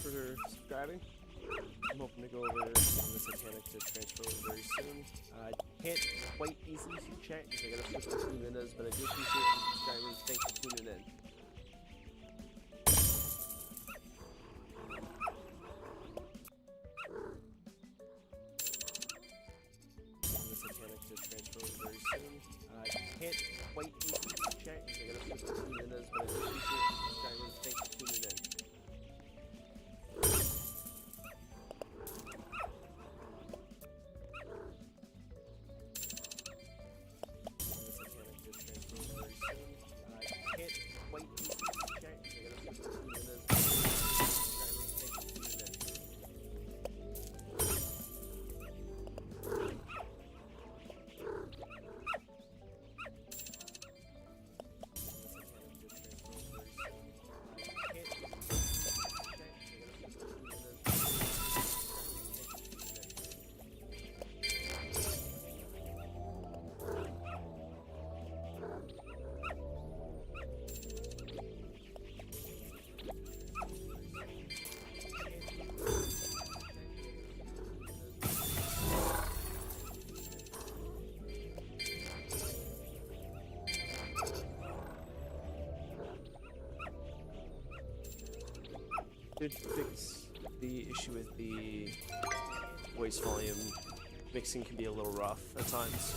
for subscribing. I'm hoping to go over the Titanic to transfer over very soon. I can't quite easily see chat because I gotta flip between windows, but I do appreciate the subscribers. Thanks for tuning in. The Titanic to transfer over very soon. I can't quite easily see chat because I gotta flip between windows, but I do appreciate the subscribers. Thanks for tuning in. Did fix the issue with the voice volume. Mixing can be a little rough at times.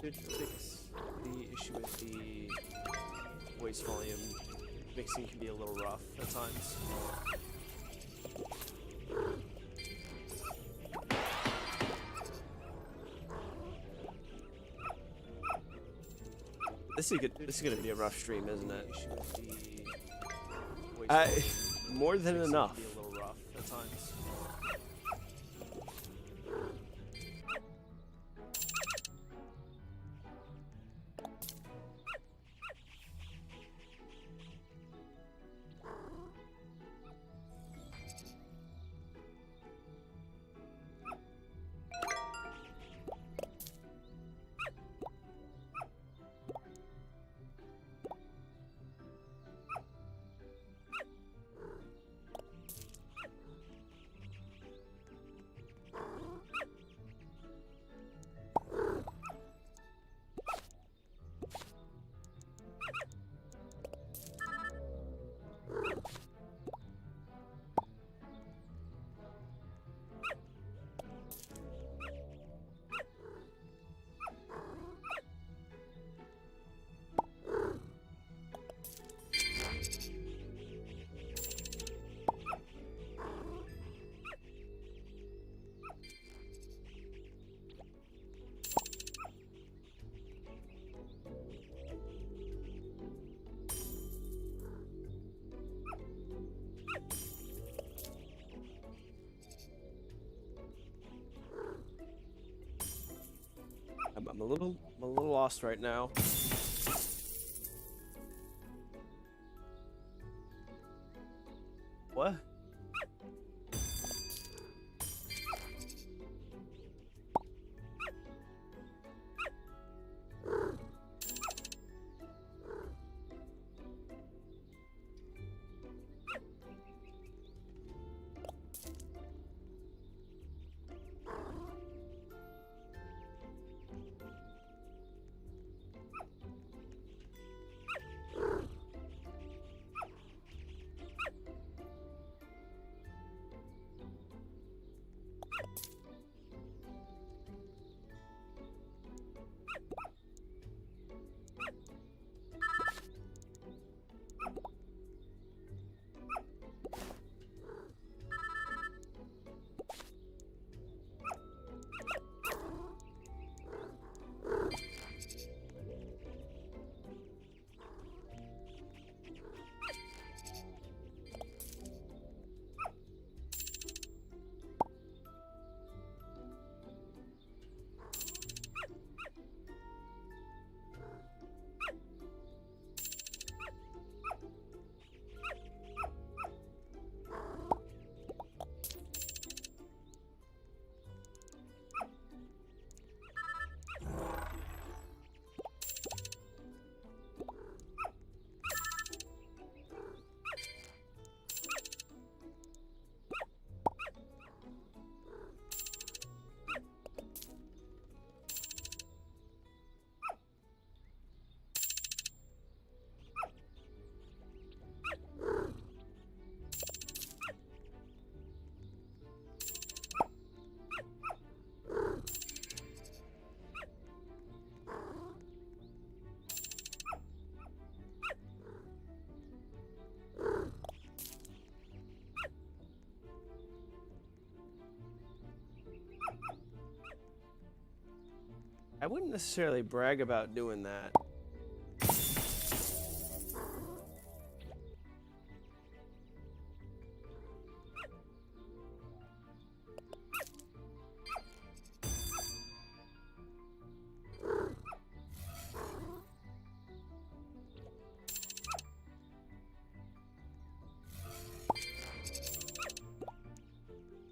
Did fix the issue with the voice volume. Mixing can be a little rough at times. This is gonna be a rough stream, isn't it? More than enough. Be a little rough at times. I'm a little lost right now. What? I wouldn't necessarily brag about doing that.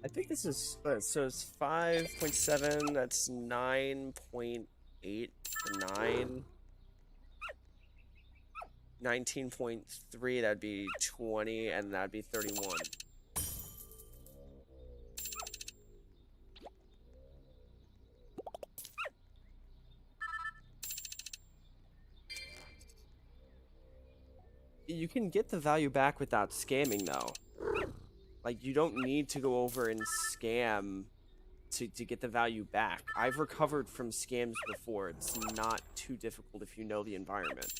I think this is so it's 5.7. That's 9.8 or 9. 19.3. That'd be 20, and that'd be 31. You can get the value back without scamming, though. Like, you don't need to go over and scam to get the value back. I've recovered from scams before. It's not too difficult if you know the environment.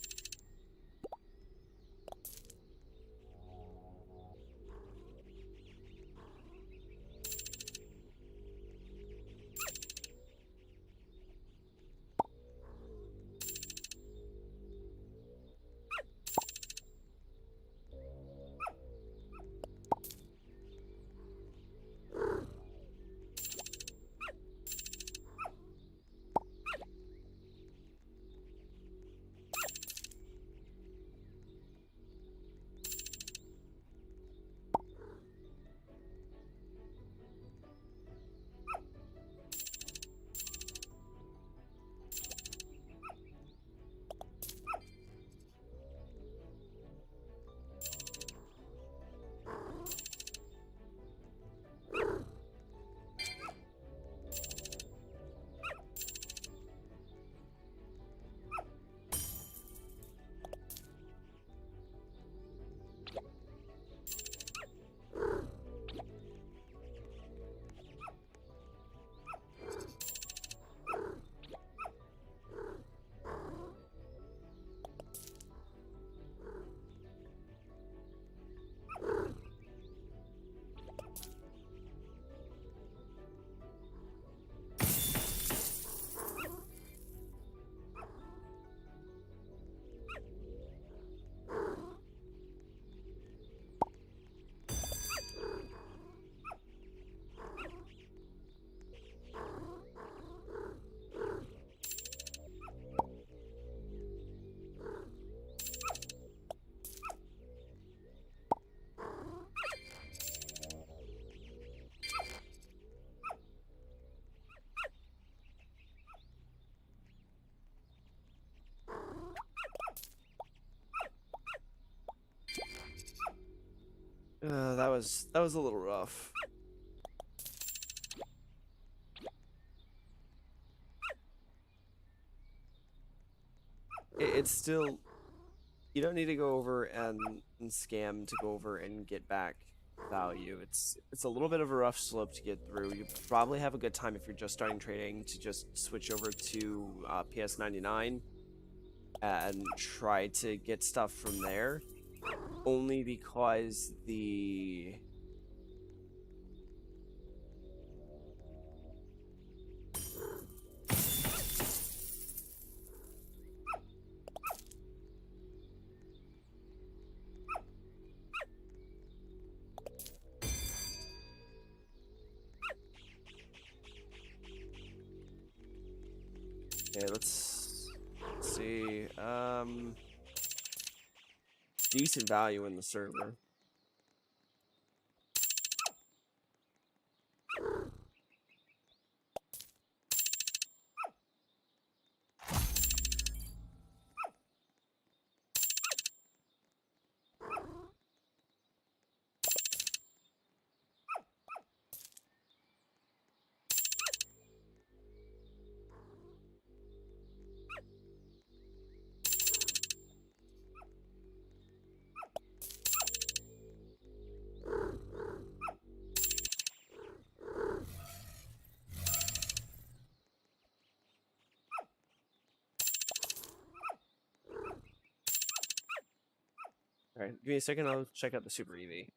That was a little rough. It's still, you don't need to go over and scam to go over and get back value. It's a little bit of a rough slope to get through. You probably have a good time if you're just starting trading to just switch over to PS99 and try to get stuff from there. Only because the okay, let's see. Decent value in the server. All right, give me a second. I'll check out the Super EV.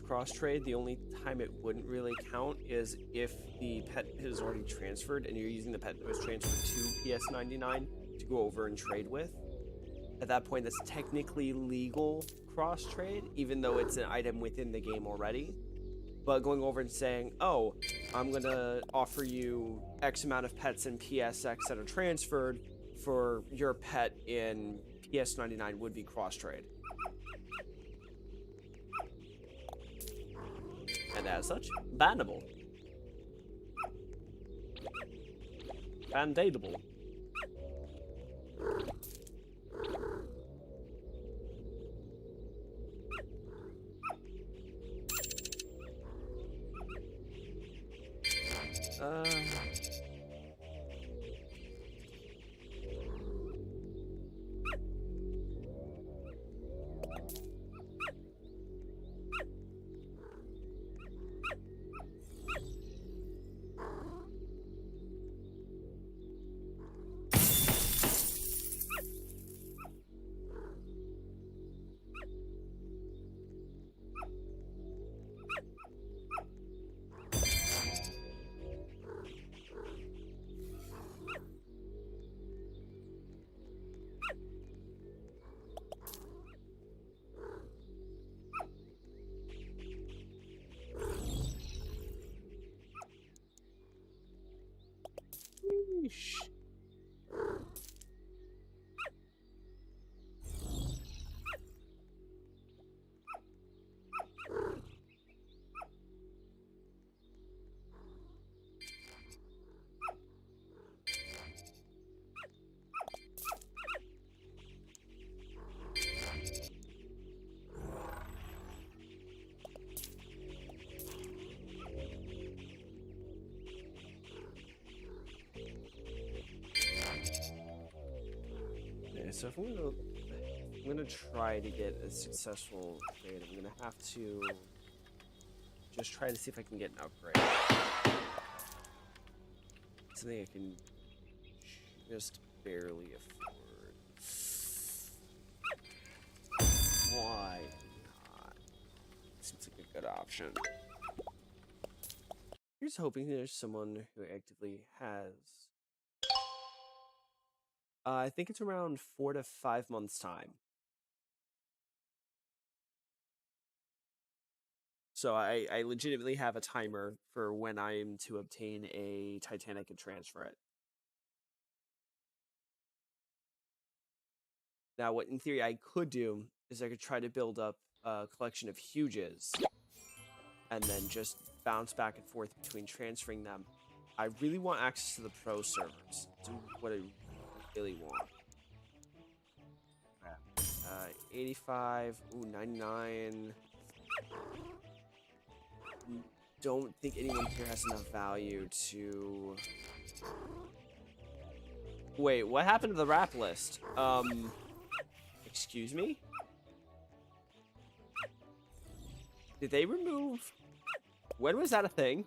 cross trade. The only time it wouldn't really count is if the pet is already transferred and you're using the pet that was transferred to PS99 to go over and trade with. At that point, that's technically legal cross trade, even though it's an item within the game already. But going over and saying, oh, I'm going to offer you X amount of pets in PSX that are transferred for your pet in PS99 would be cross trade. And as such, bannable. Band-aidable. Sheesh. So if I'm gonna try to get a successful trade, I'm gonna have to just try to see if I can get an upgrade. Something I can just barely afford. Why not? Seems like a good option. Here's hoping there's someone who actively has. I think it's around 4 to 5 months' time. So I legitimately have a timer for when I'm to obtain a Titanic and transfer it. Now, what in theory I could do is I could try to build up a collection of huges and then just bounce back and forth between transferring them. I really want access to the pro servers. That's what I really want. 85, ooh, 99. Don't think anyone here has enough value to... Wait, what happened to the rap list? Excuse me? Did they remove... When was that a thing?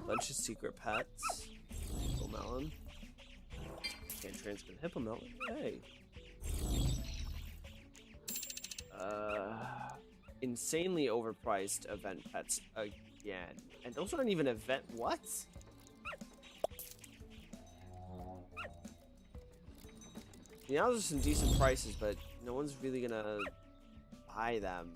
Bunch of secret pets. Hippo melon. Can't transfer the hippo melon. Hey. Insanely overpriced event pets again. And those aren't even event. What? Yeah, those are some decent prices, but no one's really gonna buy them.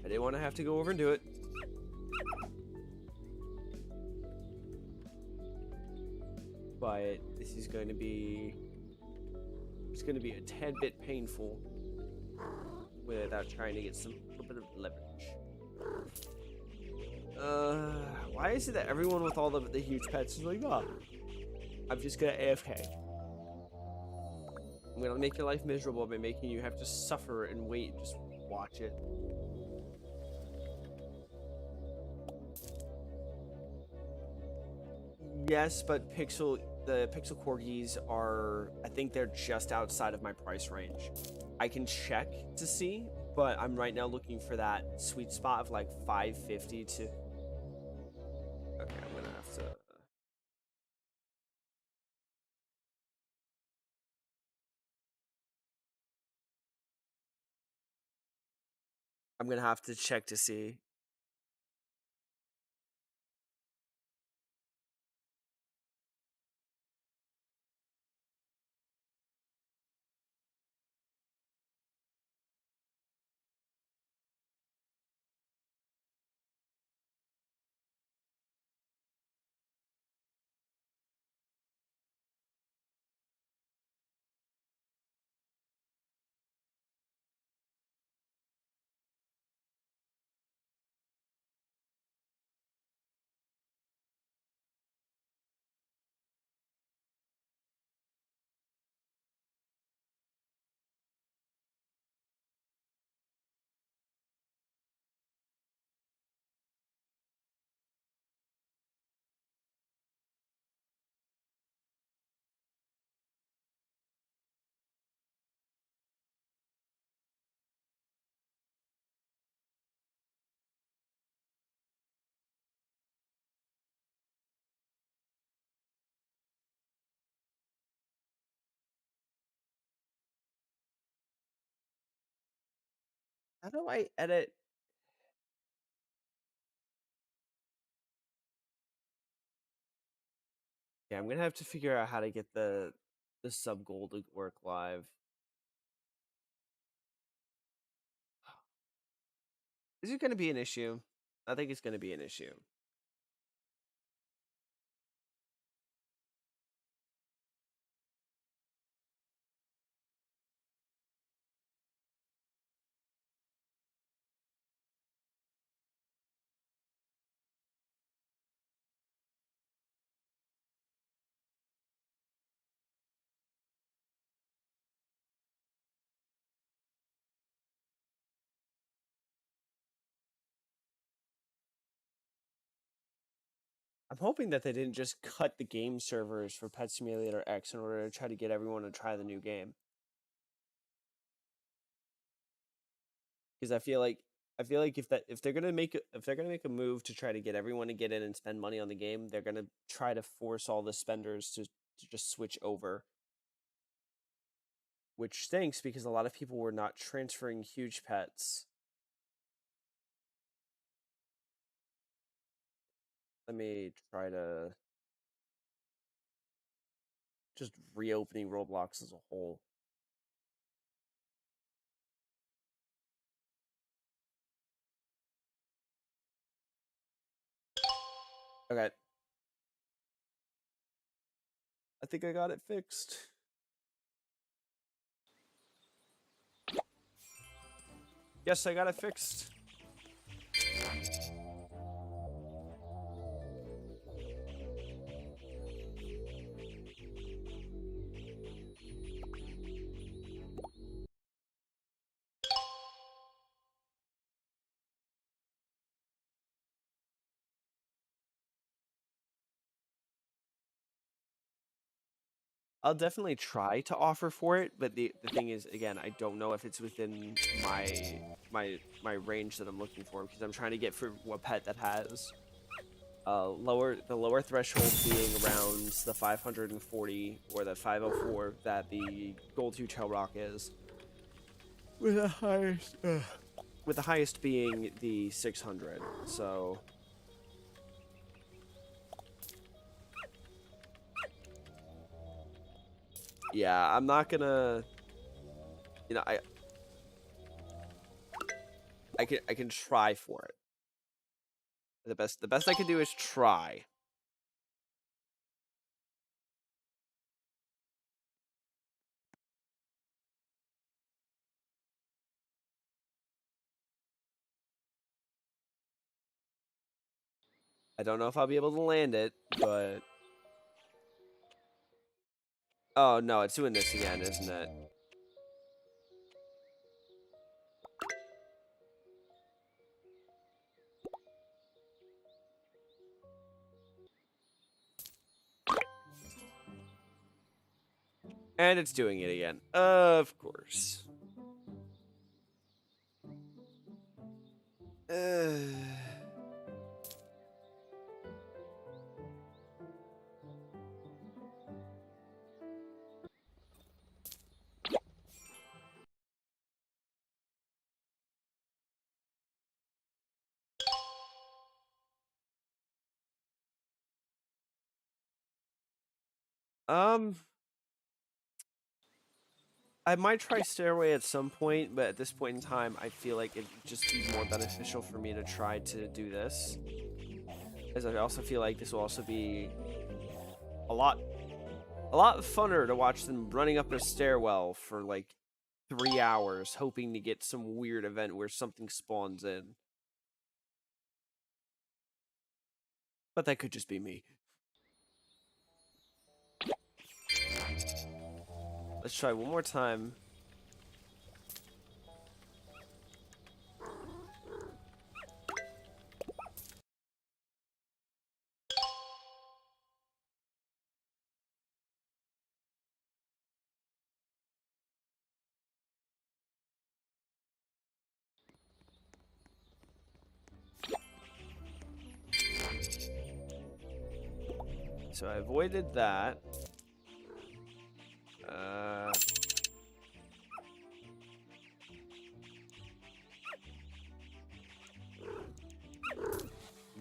didn't want to have to go over and do it. But this is going to be... It's going to be a tad bit painful without trying to get some little bit of leverage. Why is it that everyone with all the huge pets is like, oh, I'm just gonna AFK. I'm gonna make your life miserable by making you have to suffer and wait and just watch it. Yes, but the Pixel Corgis are, I think they're just outside of my price range. I can check to see, but I'm right now looking for that sweet spot of like 550 to... Okay, I'm gonna have to... I'm gonna have to check to see. How do I edit? Yeah, I'm gonna have to figure out how to get the sub goal to work live. Is it gonna be an issue? I think it's gonna be an issue. I'm hoping that they didn't just cut the game servers for Pet Simulator X in order to try to get everyone to try the new game. Because I feel like if they're gonna make a move to try to get everyone to get in and spend money on the game, they're gonna try to force all the spenders to just switch over. Which stinks because a lot of people were not transferring huge pets. Let me try to just reopening Roblox as a whole. Okay. I think I got it fixed. Yes, I got it fixed. I'll definitely try to offer for it, but the thing is, again, I don't know if it's within my range that I'm looking for, because I'm trying to get for a pet that has the lower threshold being around the 540 or the 504 that the Gold 2 Tail Rock is, with the highest being the 600. So yeah, I'm not gonna, you know, I can try for it. The best I can do is try. I don't know if I'll be able to land it, but oh no, it's doing this again, isn't it? And it's doing it again. Of course. I might try Stairway at some point, but at this point in time, I feel like it'd just be more beneficial for me to try to do this. As I also feel like this will also be a lot funner to watch them running up a stairwell for like 3 hours, hoping to get some weird event where something spawns in. But that could just be me. Let's try one more time. So I avoided that.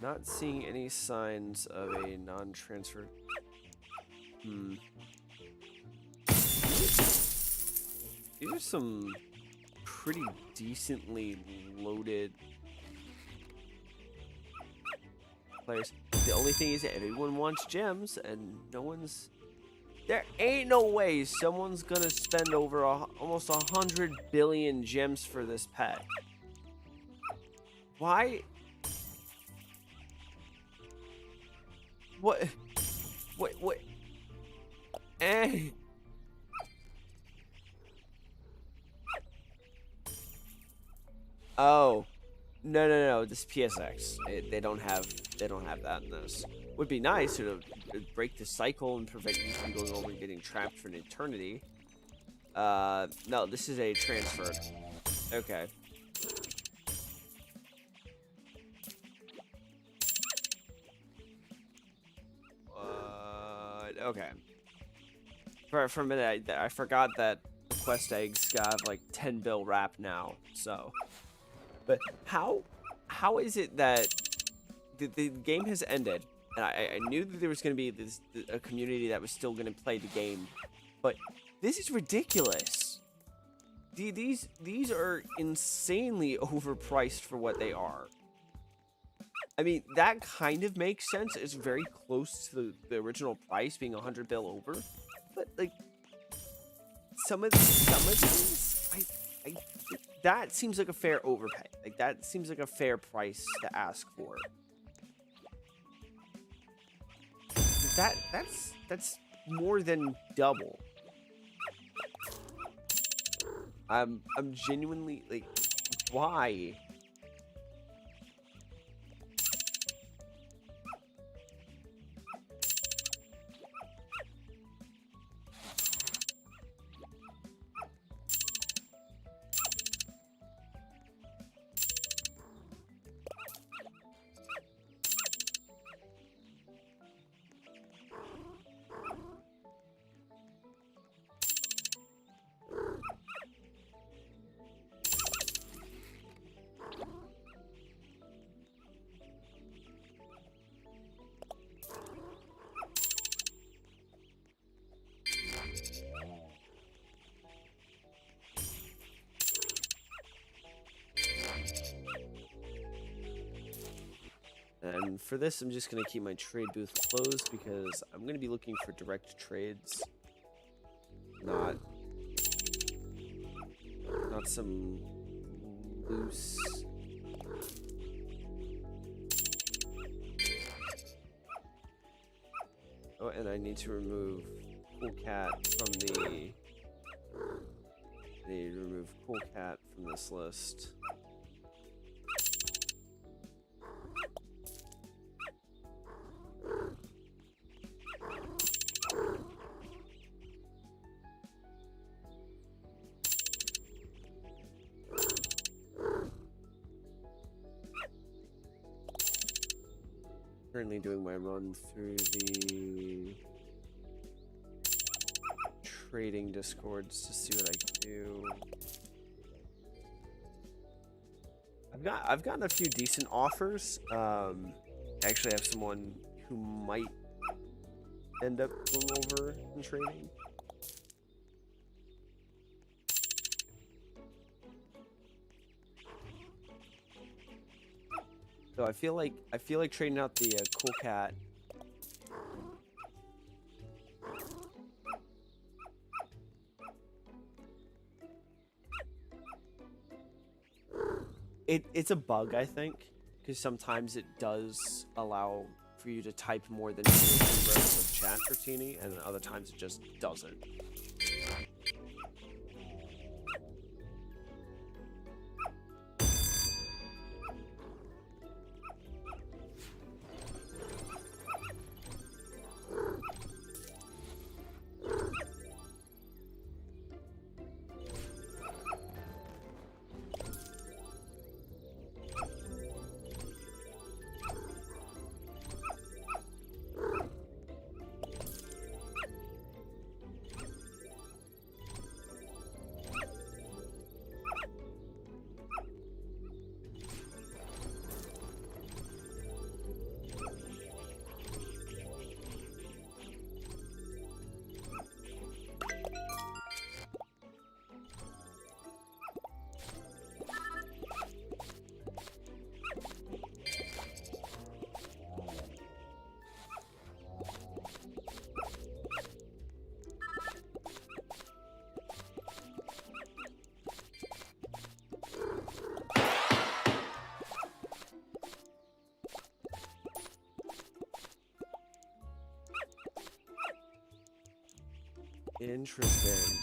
Not seeing any signs of a non-transfer. These are some pretty decently loaded players. The only thing is that everyone wants gems, and no one's... There ain't no way someone's gonna spend over almost 100 billion gems for this pet. Why? What? What? Eh? Oh, no. This PSX. They don't have that in this. Would be nice to break the cycle and prevent you from going over and getting trapped for an eternity. No, this is a transfer. Okay. Okay. For a minute, I forgot that quest eggs have like 10 bill wrap now. So, but how is it that the game has ended? And I knew that there was going to be a community that was still going to play the game, but this is ridiculous. These are insanely overpriced for what they are. I mean, that kind of makes sense. It's very close to the original price being 100 bill over, but like some of these, that seems like a fair overpay. Like that seems like a fair price to ask for. That's more than double. I'm genuinely like, why? And for this, I'm just going to keep my trade booth closed because I'm going to be looking for direct trades, not some loose. Oh, and I need to remove Cool Cat from the. I need to remove Cool Cat from this list. Currently doing my run through the trading discords to see what I can do. I've gotten a few decent offers. I actually have someone who might end up going over and trading. So I feel like trading out the Cool Cat. It's a bug, I think, because sometimes it does allow for you to type more than 2 or 3 rows of chat for Teeny, and other times it just doesn't. Interesting.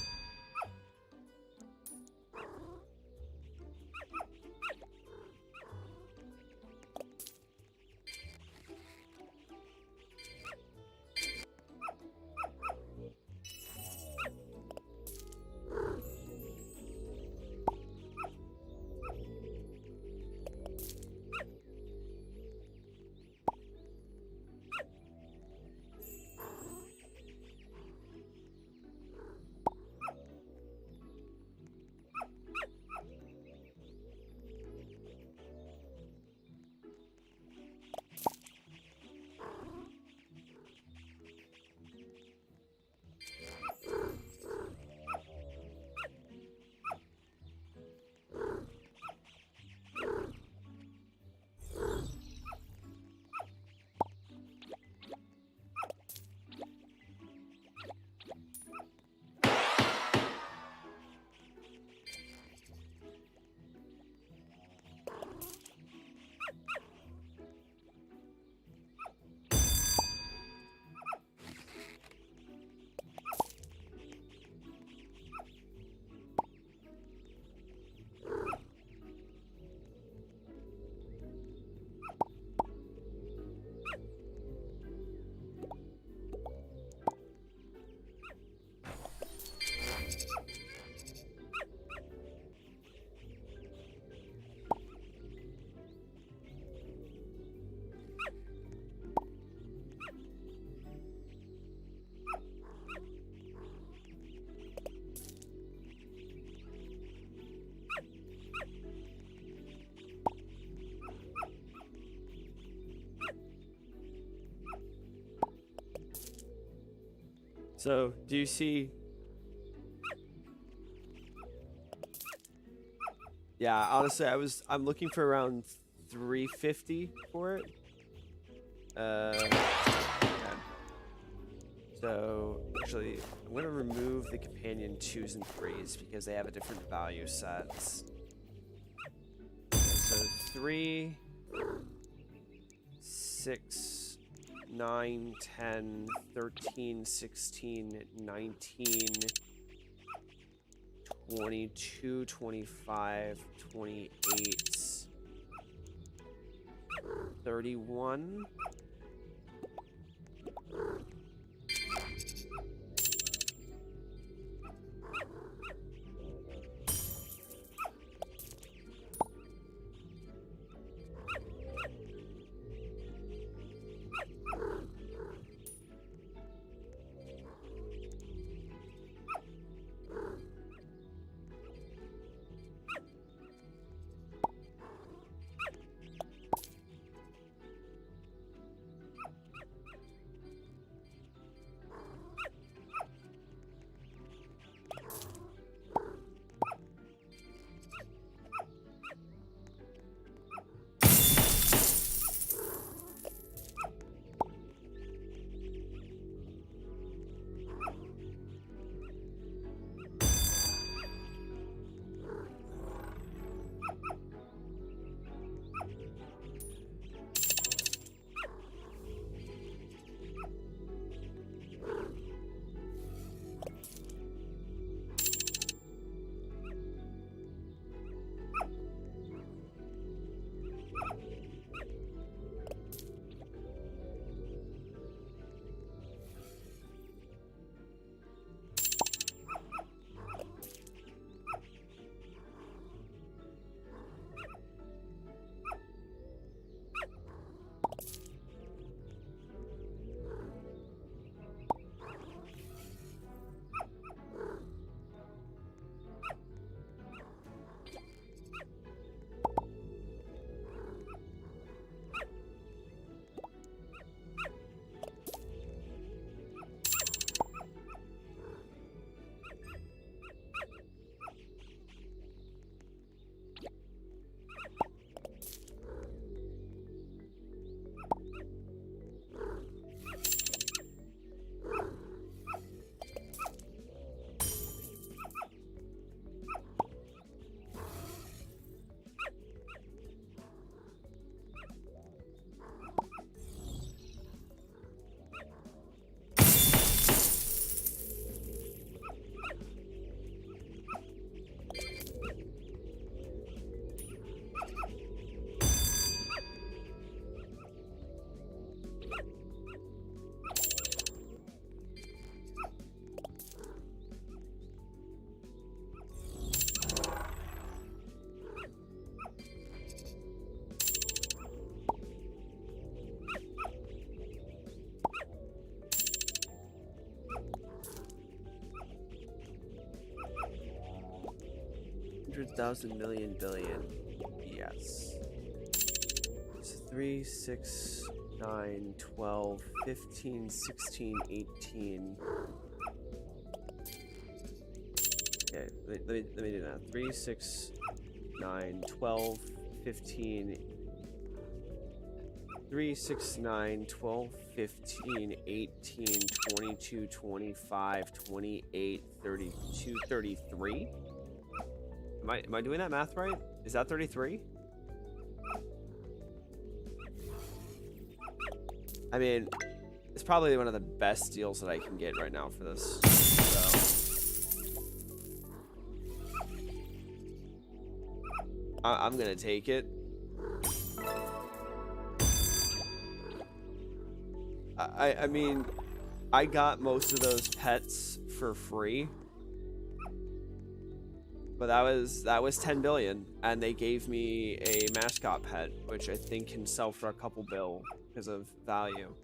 So, do you see? Yeah, honestly, I'm looking for around 350 for it. Okay. So, actually, I'm going to remove the companion 2s and 3s because they have a different value sets. Okay, so 3, 6, 9, 10, 13, 16, 19, 22, 25, 28, 31. Thousand million billion. Yes. So 3, 6, 9, 12, 15, 16, 18. Okay, let me do that. 3, 6, 9, 12, 15. 3, 6, 9, 12, 15, 18, 22, 25, 28, 32, 33. Am I doing that math right? Is that 33? I mean, it's probably one of the best deals that I can get right now for this. So I'm gonna take it. I mean, I got most of those pets for free. But that was 10 billion, and they gave me a mascot pet, which I think can sell for a couple bill because of value.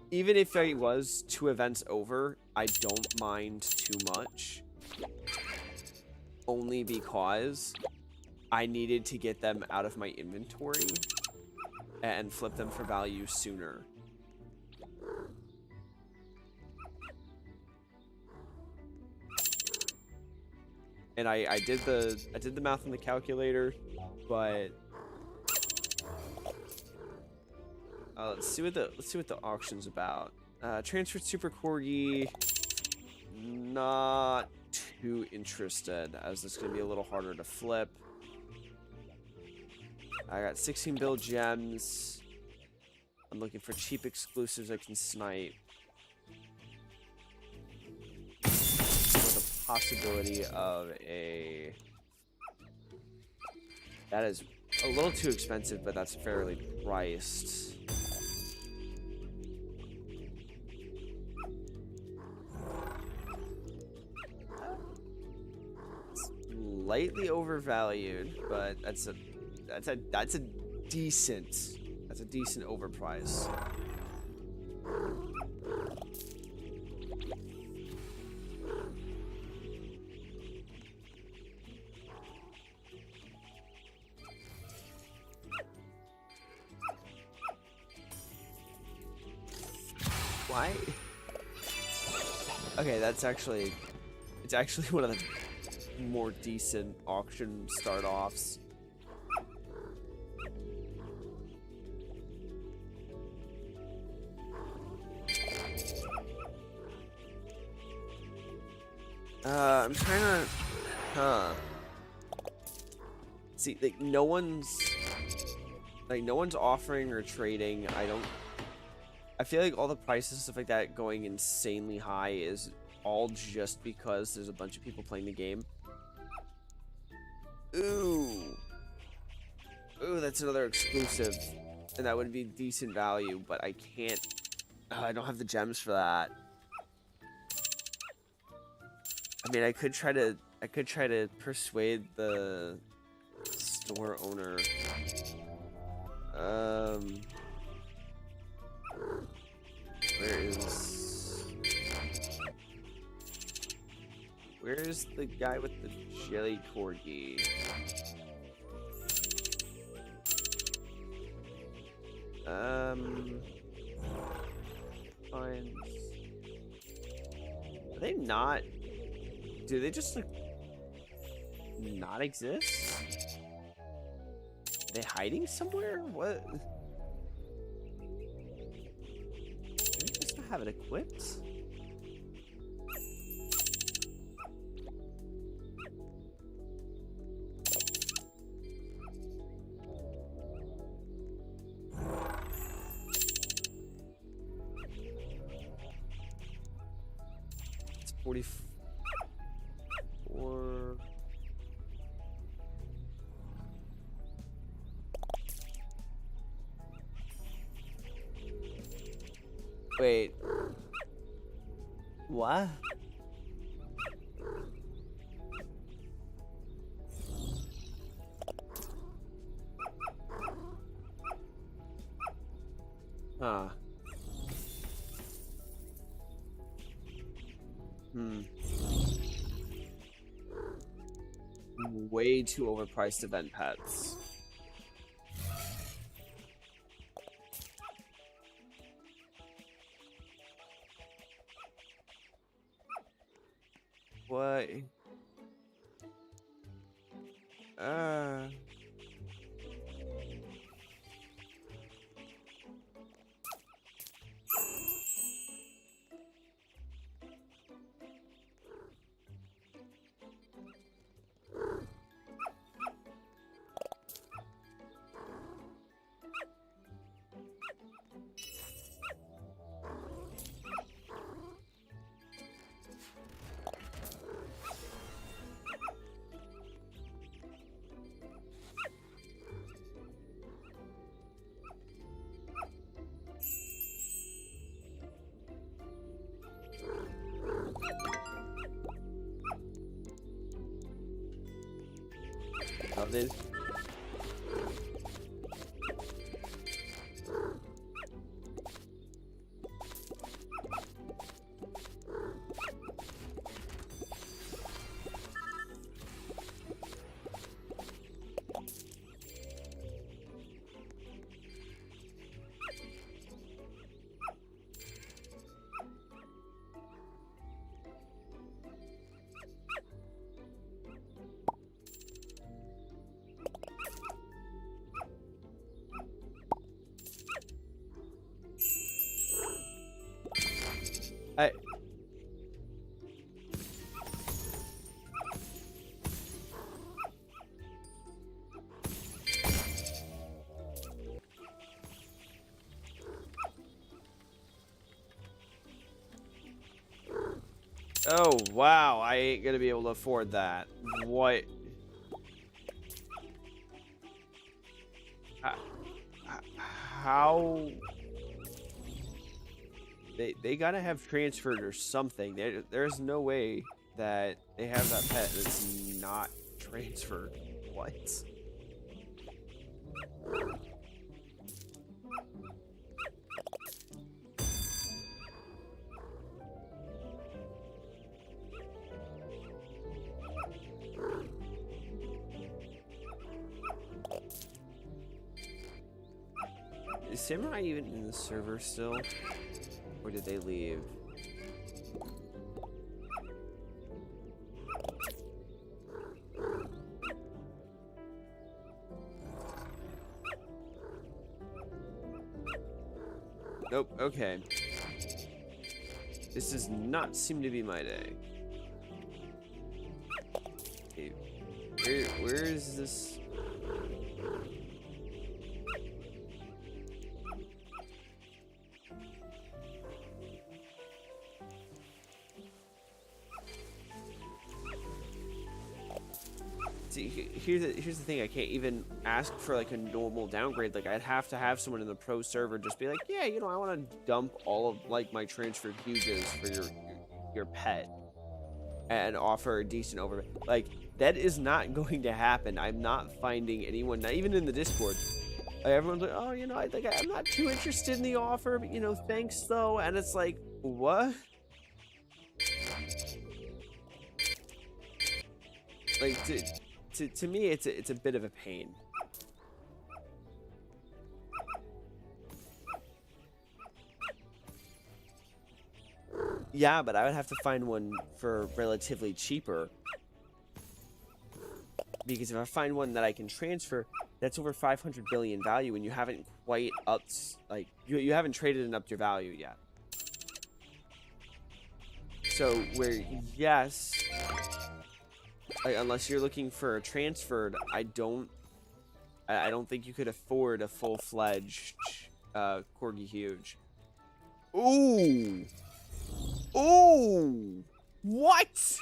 Even if I was 2 events over, I don't mind too much. Only because I needed to get them out of my inventory and flip them for value sooner. And I did the math on the calculator, but let's see what the auction's about. Transferred Super Corgi. Not too interested, as this is gonna be a little harder to flip. I got 16 bill gems. I'm looking for cheap exclusives I can snipe. With a possibility of a... That is a little too expensive, but that's fairly priced. Slightly overvalued, but that's a decent overprice. Why? Okay, it's actually one of the more decent auction start-offs. I'm trying to, see, like, no one's offering or trading. I feel like all the prices and stuff like that going insanely high is all just because there's a bunch of people playing the game. Ooh, that's another exclusive, and that would be decent value, but I can't. I don't have the gems for that. I mean, I could try to persuade the store owner. Where's the guy with the jelly corgi? Fine. Are they not? Do they just, like, not exist? Are they hiding somewhere? What? Do they just not have it equipped? It's 44. Wait. What? Huh. Way too overpriced event pets. What? Of this. I. Oh, wow. I ain't gonna be able to afford that. What? How? They gotta have transferred or something. There's no way that they have that pet that's not transferred. What? Is Samurai even in the server still? Or did they leave? Nope, okay. This does not seem to be my day. Okay, where is this? See, here's the thing. I can't even ask for like a normal downgrade. Like I'd have to have someone in the pro server just be like, yeah, you know, I want to dump all of like my transferred huges for your pet and offer a decent over. Like that is not going to happen. I'm not finding anyone, not even in the Discord. Like, everyone's like, oh, you know, I'm not too interested in the offer, but you know, thanks though. And it's like, what? Like to me, it's a bit of a pain. Yeah, but I would have to find one for relatively cheaper. Because if I find one that I can transfer, that's over 500 billion value, and you haven't quite upped, like, you haven't traded and upped your value yet. So, where, yes, like, unless you're looking for a transferred, I don't think you could afford a full-fledged Corgi Huge. Ooh! Ooh! What?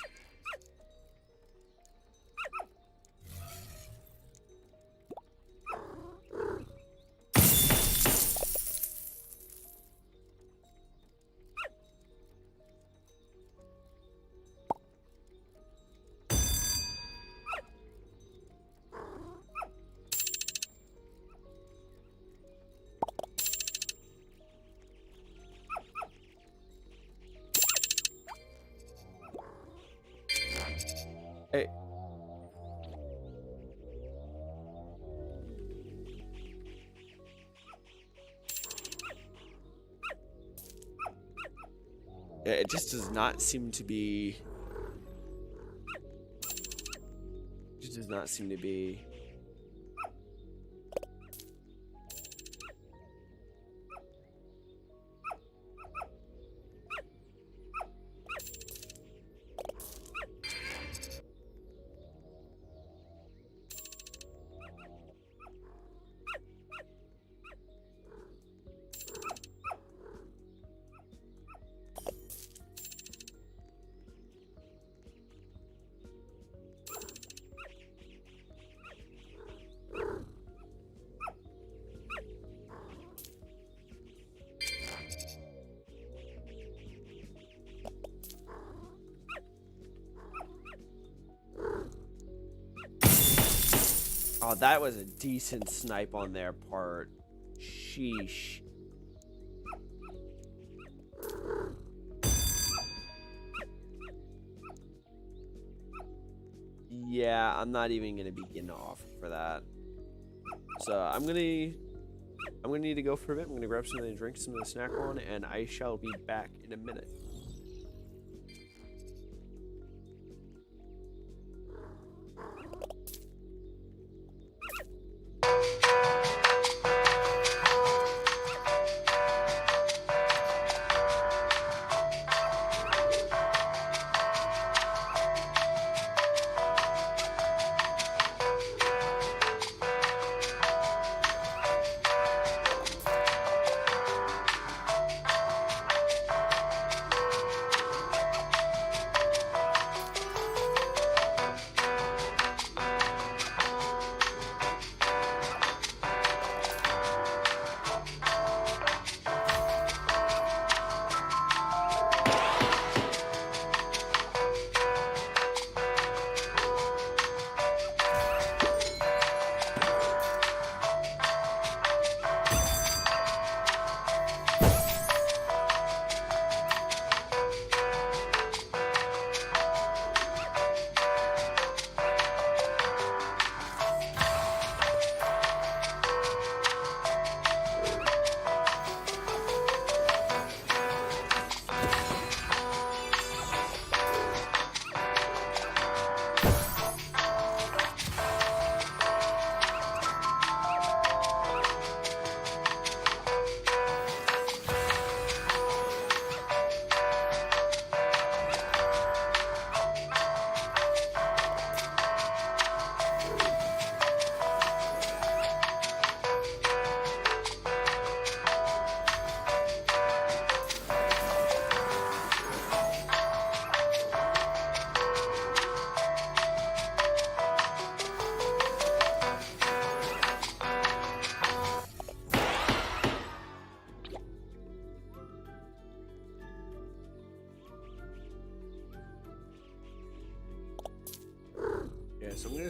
Hey. It just does not seem to be. Just does not seem to be. Oh, that was a decent snipe on their part. Sheesh. Yeah, I'm not even gonna begin to offer for that. So I'm gonna need to go for a bit. I'm gonna grab something to drink, some of the snack on, and I shall be back in a minute.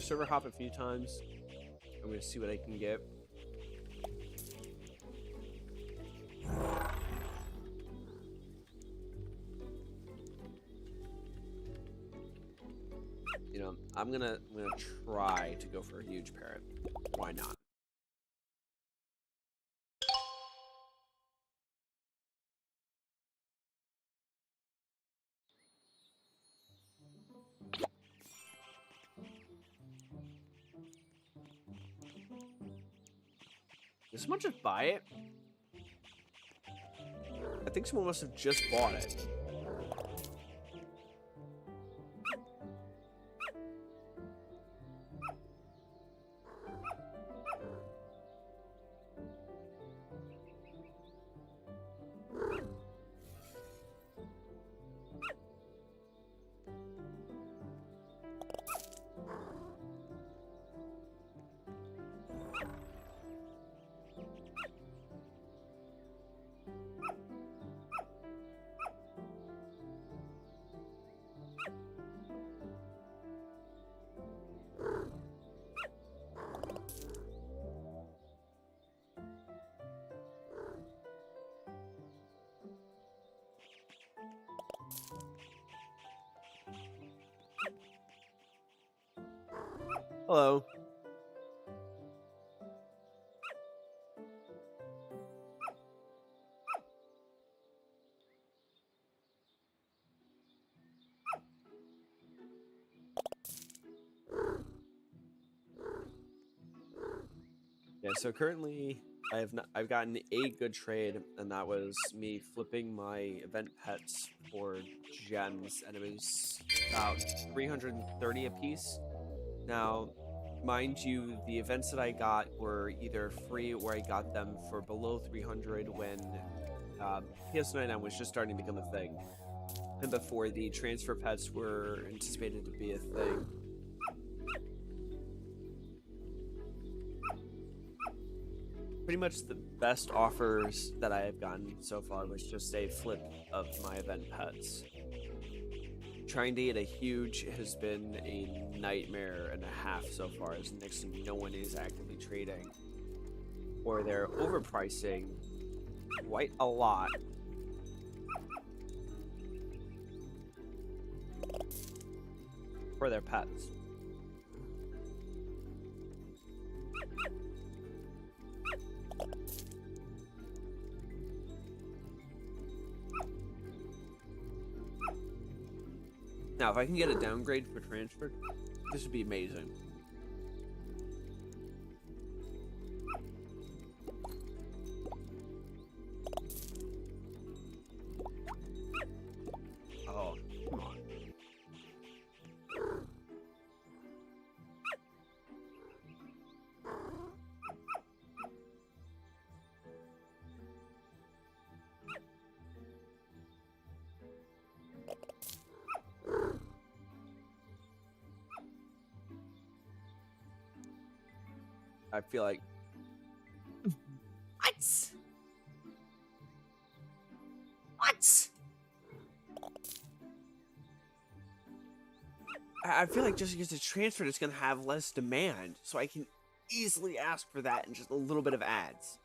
server hop a few times. I'm gonna see what I can get. You know, I'm gonna try to go for a huge parrot. Why not? Did someone just buy it? I think someone must have just bought it. Hello. Yeah, so currently I've gotten a good trade, and that was me flipping my event pets for gems, and it was about 330 a piece. Now, mind you, the events that I got were either free or I got them for below 300 when PS99 was just starting to become a thing, and before the transfer pets were anticipated to be a thing. Pretty much the best offers that I have gotten so far was just a flip of my event pets. Trying to get a huge has been a nightmare and a half so far, as next to no one is actively trading. Or they're overpricing quite a lot. For their pets. Now, if I can get a downgrade for transfer, this would be amazing. Oh, come on. I feel like... What? What? I feel like just because it's transferred, it's going to have less demand, so I can easily ask for that and just a little bit of ads.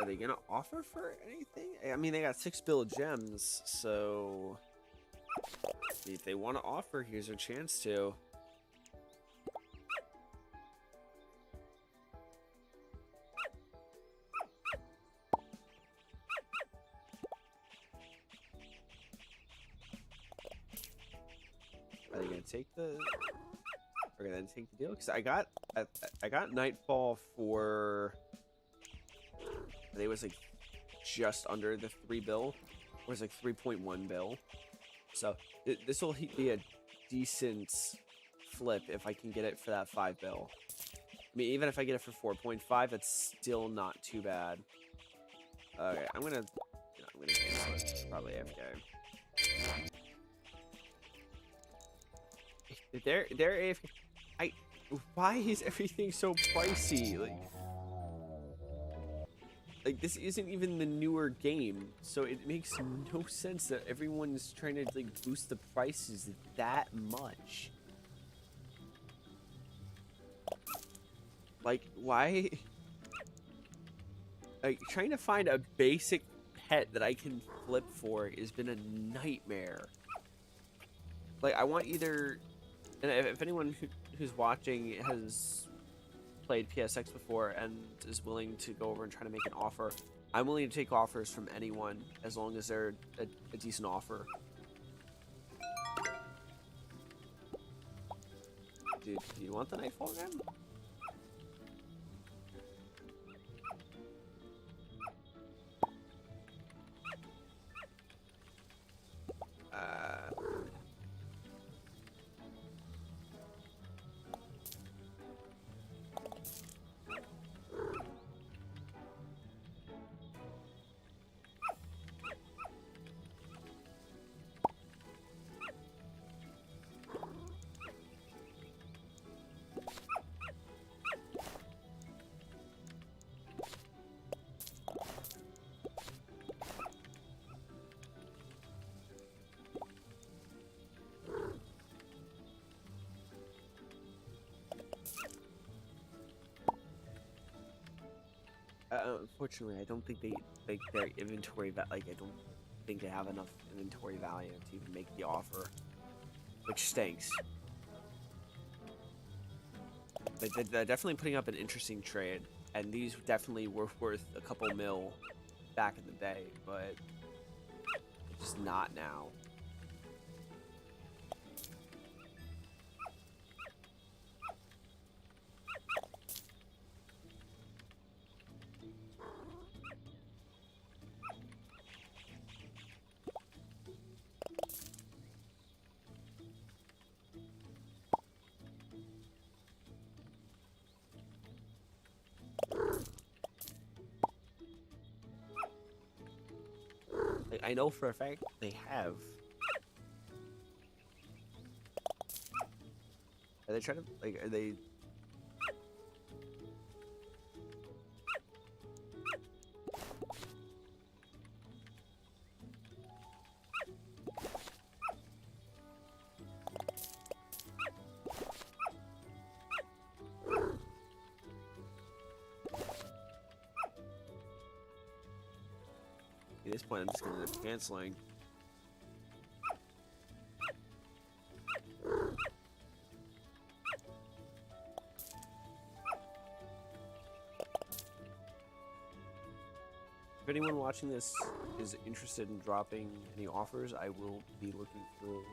Are they gonna offer for anything? I mean, they got 6 bill gems, so if they want to offer, here's their chance to. Are they gonna take the? Are they gonna take the deal? Because I got Nightfall for. I think it was like just under the 3 bill, or it was like 3.1 bill. So this will be a decent flip if I can get it for that 5 bill. I mean, even if I get it for 4.5, that's still not too bad. Okay, I'm gonna cancel it. Probably AFK. They're if I why is everything so pricey? Like this isn't even the newer game, so it makes no sense that everyone's trying to like boost the prices that much. Like why? Like trying to find a basic pet that I can flip for has been a nightmare. Like I want either, and if anyone who's watching has played PSX before and is willing to go over and try to make an offer, I'm willing to take offers from anyone as long as they're a decent offer. Dude, do you want the nightfall again? Unfortunately, I don't think they like their inventory like I don't think they have enough inventory value to even make the offer, which stinks. Like they're definitely putting up an interesting trade, and these definitely were worth a couple mil back in the day, but it's just not now. Like, I know for a fact they have. Are they trying to like? Are they? At this point, I'm just gonna end up canceling. If anyone watching this is interested in dropping any offers, I will be looking through.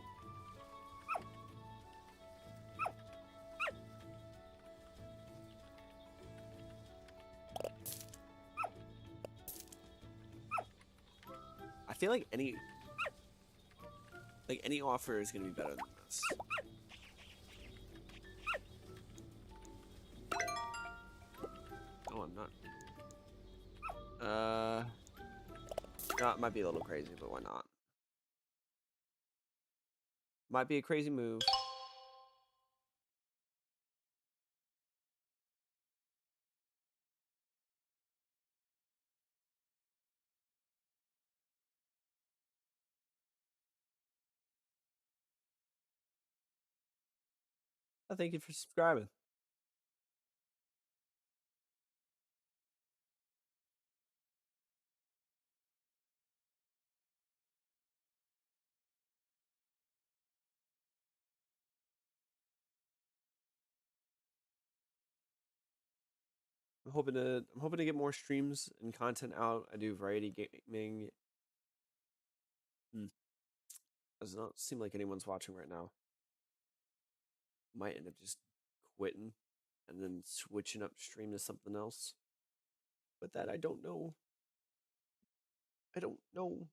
I feel like any offer is gonna be better than this. Oh, I'm not. No, it might be a little crazy, but why not? Might be a crazy move. Thank you for subscribing. I'm hoping to get more streams and content out. I do variety gaming. Does not seem like anyone's watching right now. Might end up just quitting and then switching up stream to something else. But that I don't know. I don't know.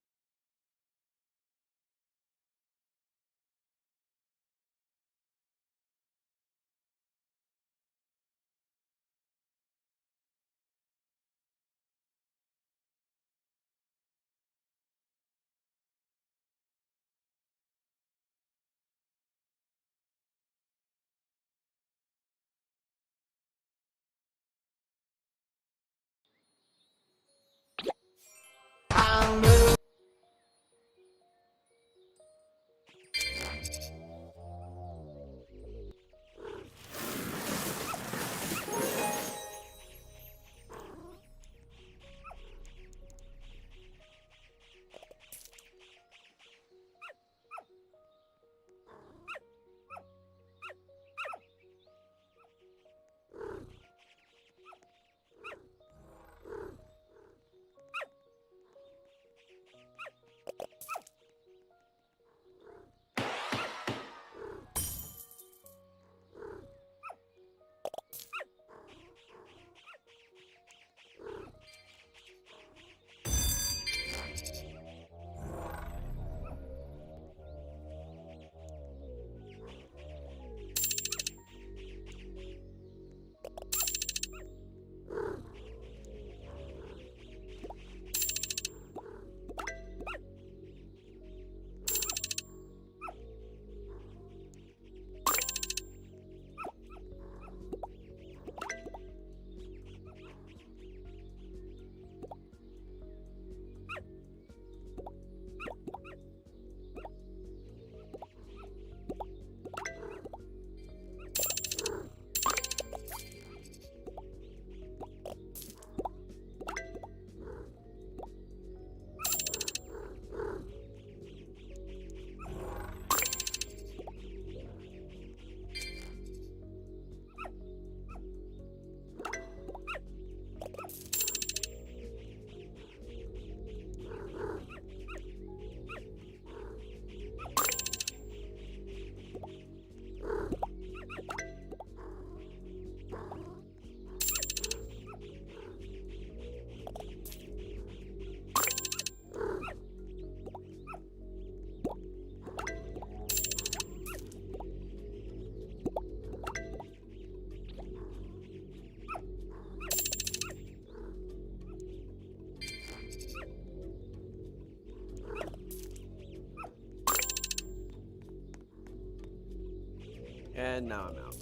and now I'm out.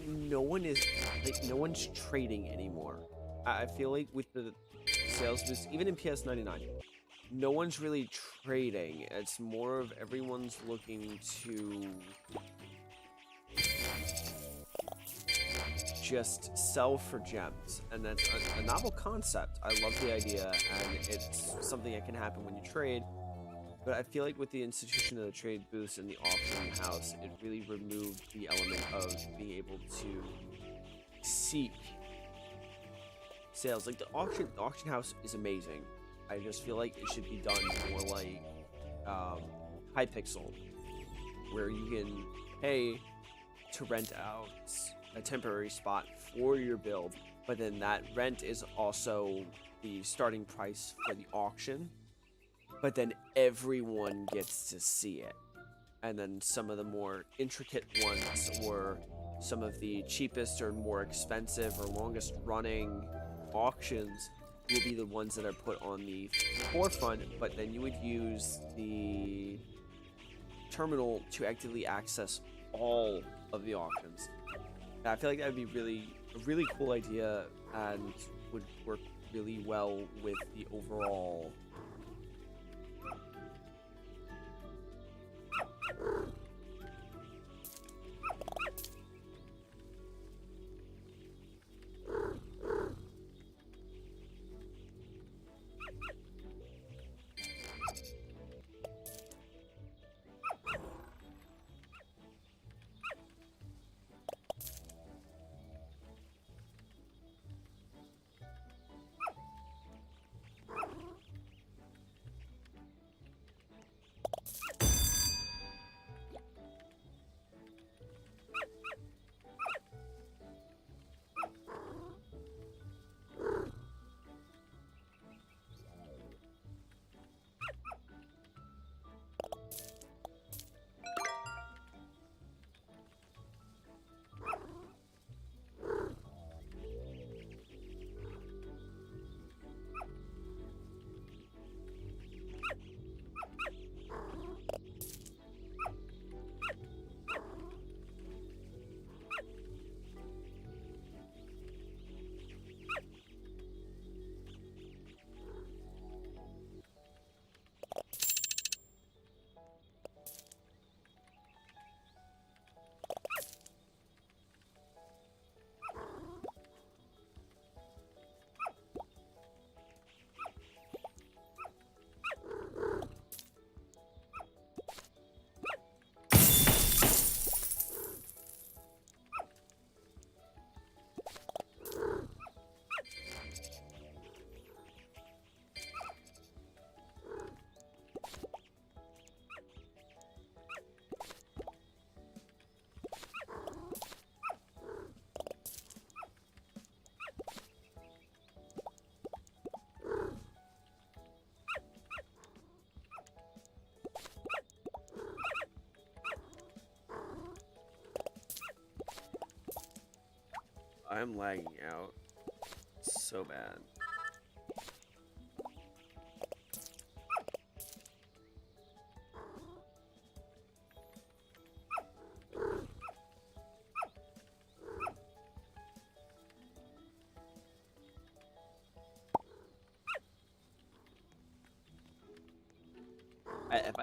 No one is, like, no one's trading anymore. I feel like with the sales boost, even in PS99, no one's really trading. It's more of everyone's looking to just sell for gems, and that's a novel concept. I love the idea, and it's something that can happen when you trade. But I feel like with the institution of the trade boost and the auction house, it really removed the element of being able to seek sales. Like the auction house is amazing. I just feel like it should be done more like Hypixel, where you can pay to rent out a temporary spot for your build, but then that rent is also the starting price for the auction, but then everyone gets to see it. And then some of the more intricate ones, or some of the cheapest or more expensive or longest running auctions, will be the ones that are put on the forefront, but then you would use the terminal to actively access all of the auctions. I feel like that would be a really cool idea, and would work really well with the overall I'm lagging out so bad.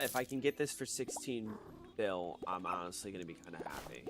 If I can get this for 16 bill, I'm honestly gonna be kind of happy.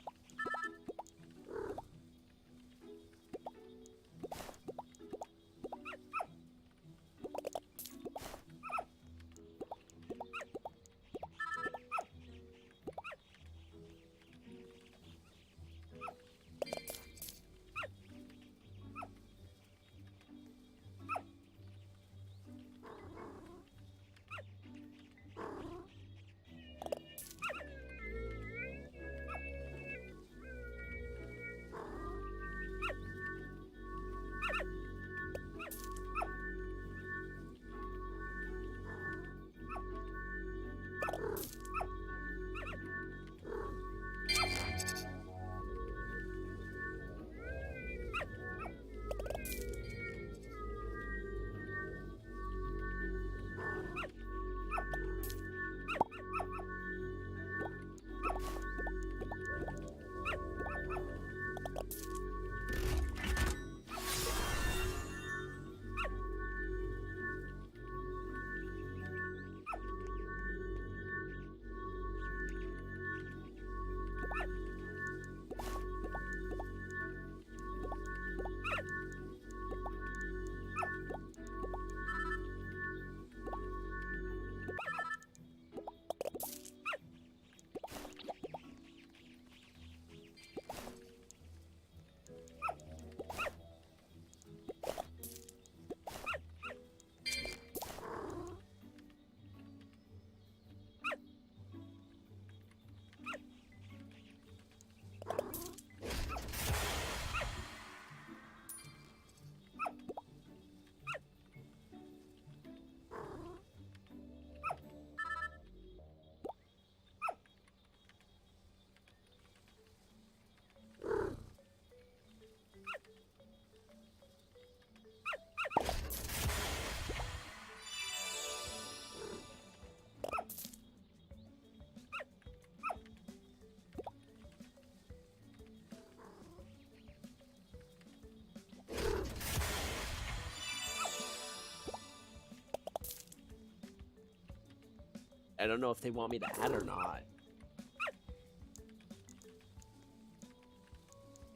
I don't know if they want me to add or not.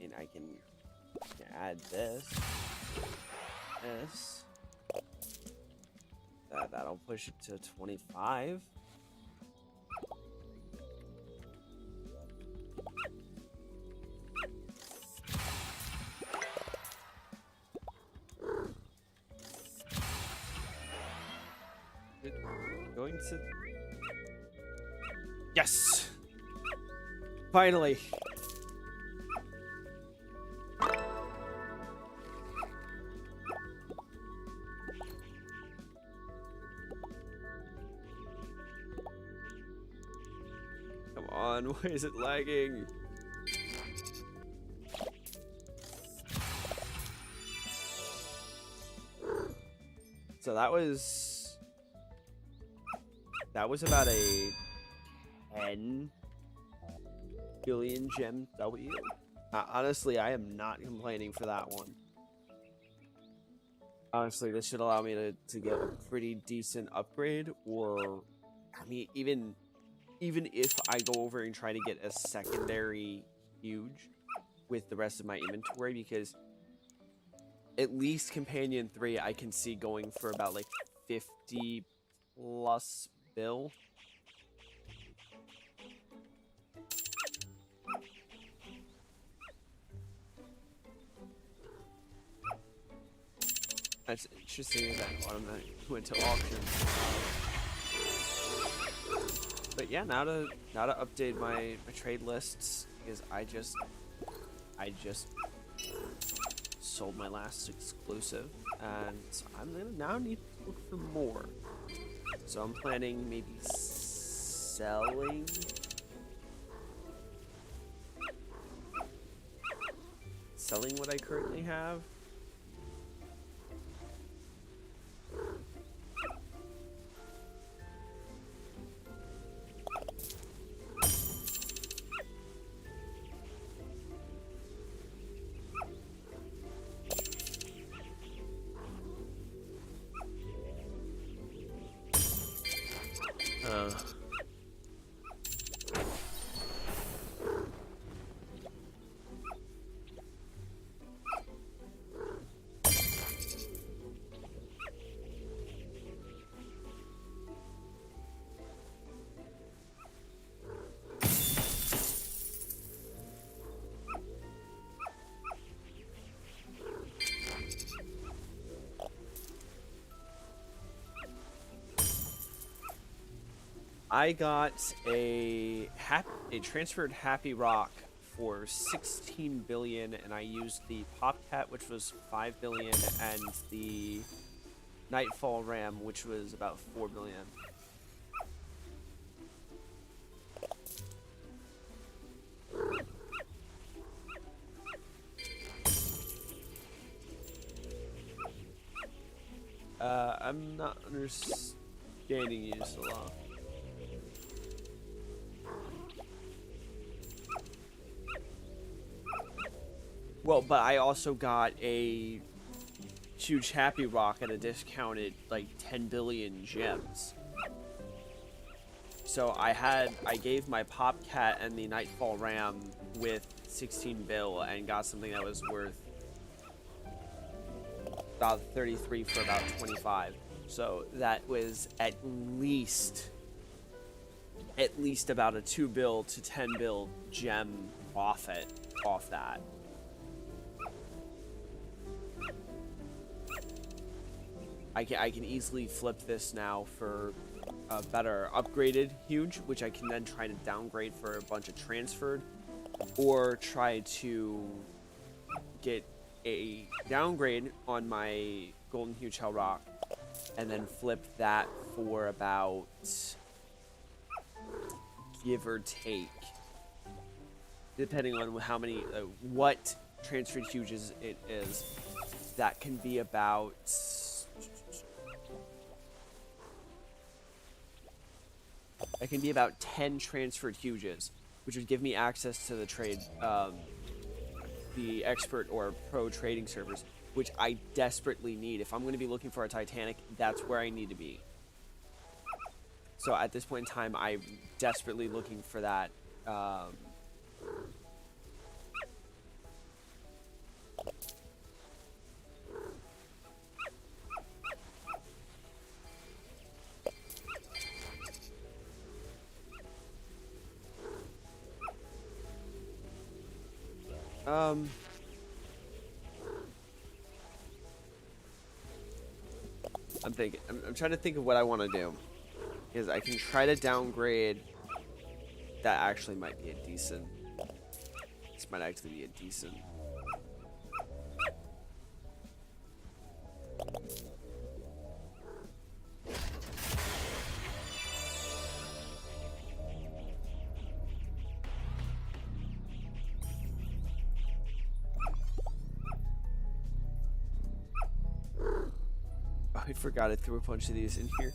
And I can add this. This. That'll push it to 25. Going to... Yes! Finally! Come on, why is it lagging? So that was about a 10 billion gem W. Honestly, I am not complaining for that one. Honestly, this should allow me to get a pretty decent upgrade, or I mean, even if I go over and try to get a secondary huge with the rest of my inventory, because at least Companion 3 I can see going for about like 50 plus bill. That's interesting that one went to auction. But yeah, now to update my trade lists, because I just sold my last exclusive, and I'm gonna now need to look for more. So I'm planning maybe selling what I currently have. I got a transferred Happy Rock for 16 billion, and I used the Popcat, which was 5 billion, and the Nightfall Ram, which was about 4 billion. I'm not understanding you, Salah. Well, but I also got a huge Happy Rock at a discounted like 10 billion gems. So I gave my Popcat and the Nightfall Ram with 16 bill and got something that was worth about 33 for about 25. So that was at least about a 2 bill to 10 bill gem off that. I can easily flip this now for a better upgraded huge, which I can then try to downgrade for a bunch of transferred, or try to get a downgrade on my golden huge hell rock and then flip that for about, give or take, depending on how many what transferred huges it is, that can be about That can be about 10 transferred huges, which would give me access to the trade, the expert or pro trading servers, which I desperately need. If I'm going to be looking for a Titanic, that's where I need to be. So at this point in time, I'm desperately looking for that. I'm trying to think of what I want to do. Because I can try to downgrade. That actually might be a decent. This might actually be a decent. Oh, I forgot I threw a bunch of these in here.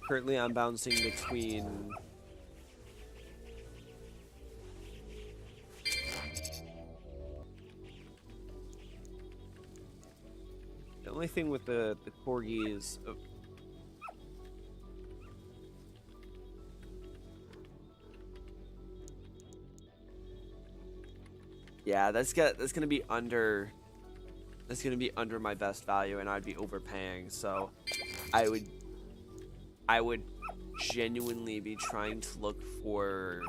Currently, I'm bouncing between. The only thing with the corgi is. Oh. Yeah, that's gonna be under. That's gonna be under my best value, and I'd be overpaying. So, I would genuinely be trying to look for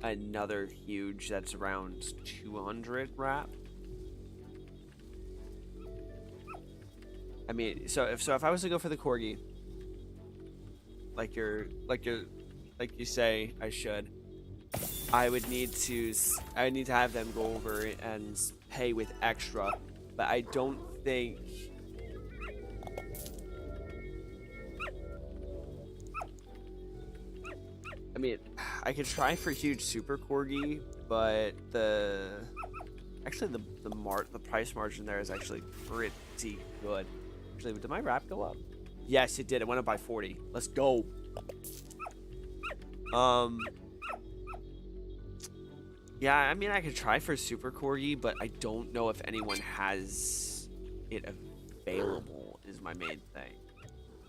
another huge that's around 200 wrap. I mean, so if I was to go for the corgi, like you say I should, I would need to have them go over and pay with extra, but I don't think. I mean, I could try for huge super corgi, but the price margin there is actually pretty good. Actually, did my wrap go up? Yes, it did. It went up by 40. Let's go. Yeah, I mean, I could try for super corgi, but I don't know if anyone has it available. Is my main thing.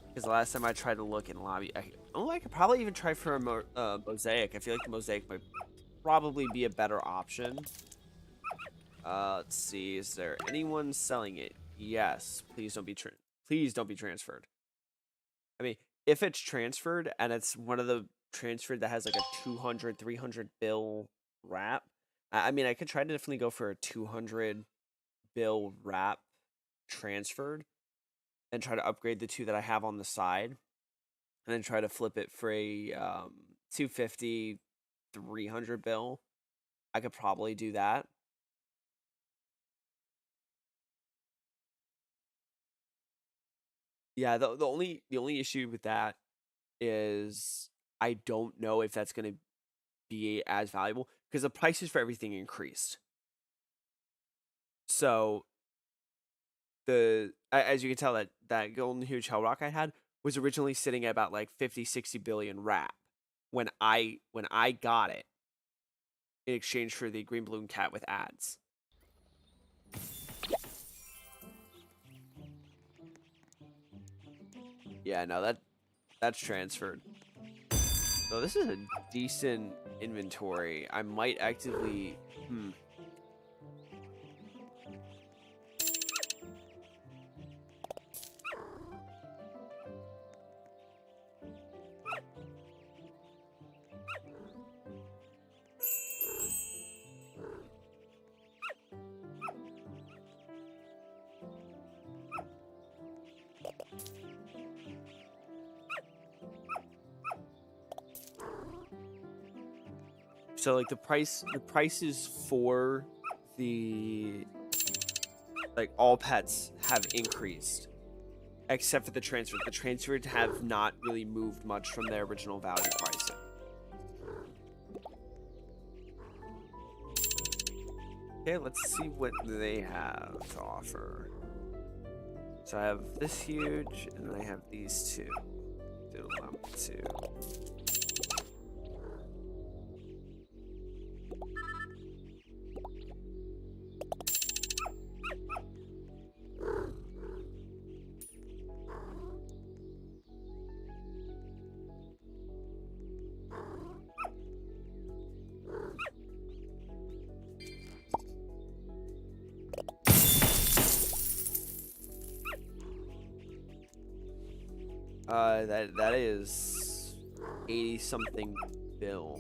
Because the last time I tried to look in lobby, I could probably even try for a mosaic. I feel like the mosaic might probably be a better option. Let's see. Is there anyone selling it? Yes. Please don't be transferred. I mean, if it's transferred and it's one of the transferred that has like a 200, 300 bill wrap, I mean, I could try to definitely go for a 200 bill wrap transferred and try to upgrade the two that I have on the side. And then try to flip it for a 250, 300 bill. I could probably do that. Yeah, the only issue with that is I don't know if that's going to be as valuable because the prices for everything increased. So as you can tell, that golden huge hell rock I had was originally sitting at about like 50, 60 billion wrap when I got it in exchange for the green balloon cat with ads. Yeah, no, that's transferred. So this is a decent inventory. I might actively So like the prices for the like all pets have increased except for the transfer. The transferred have not really moved much from their original value pricing. Okay, let's see what they have to offer. So I have this huge, and then I have these two. Do allow me to. That is 80 something bill.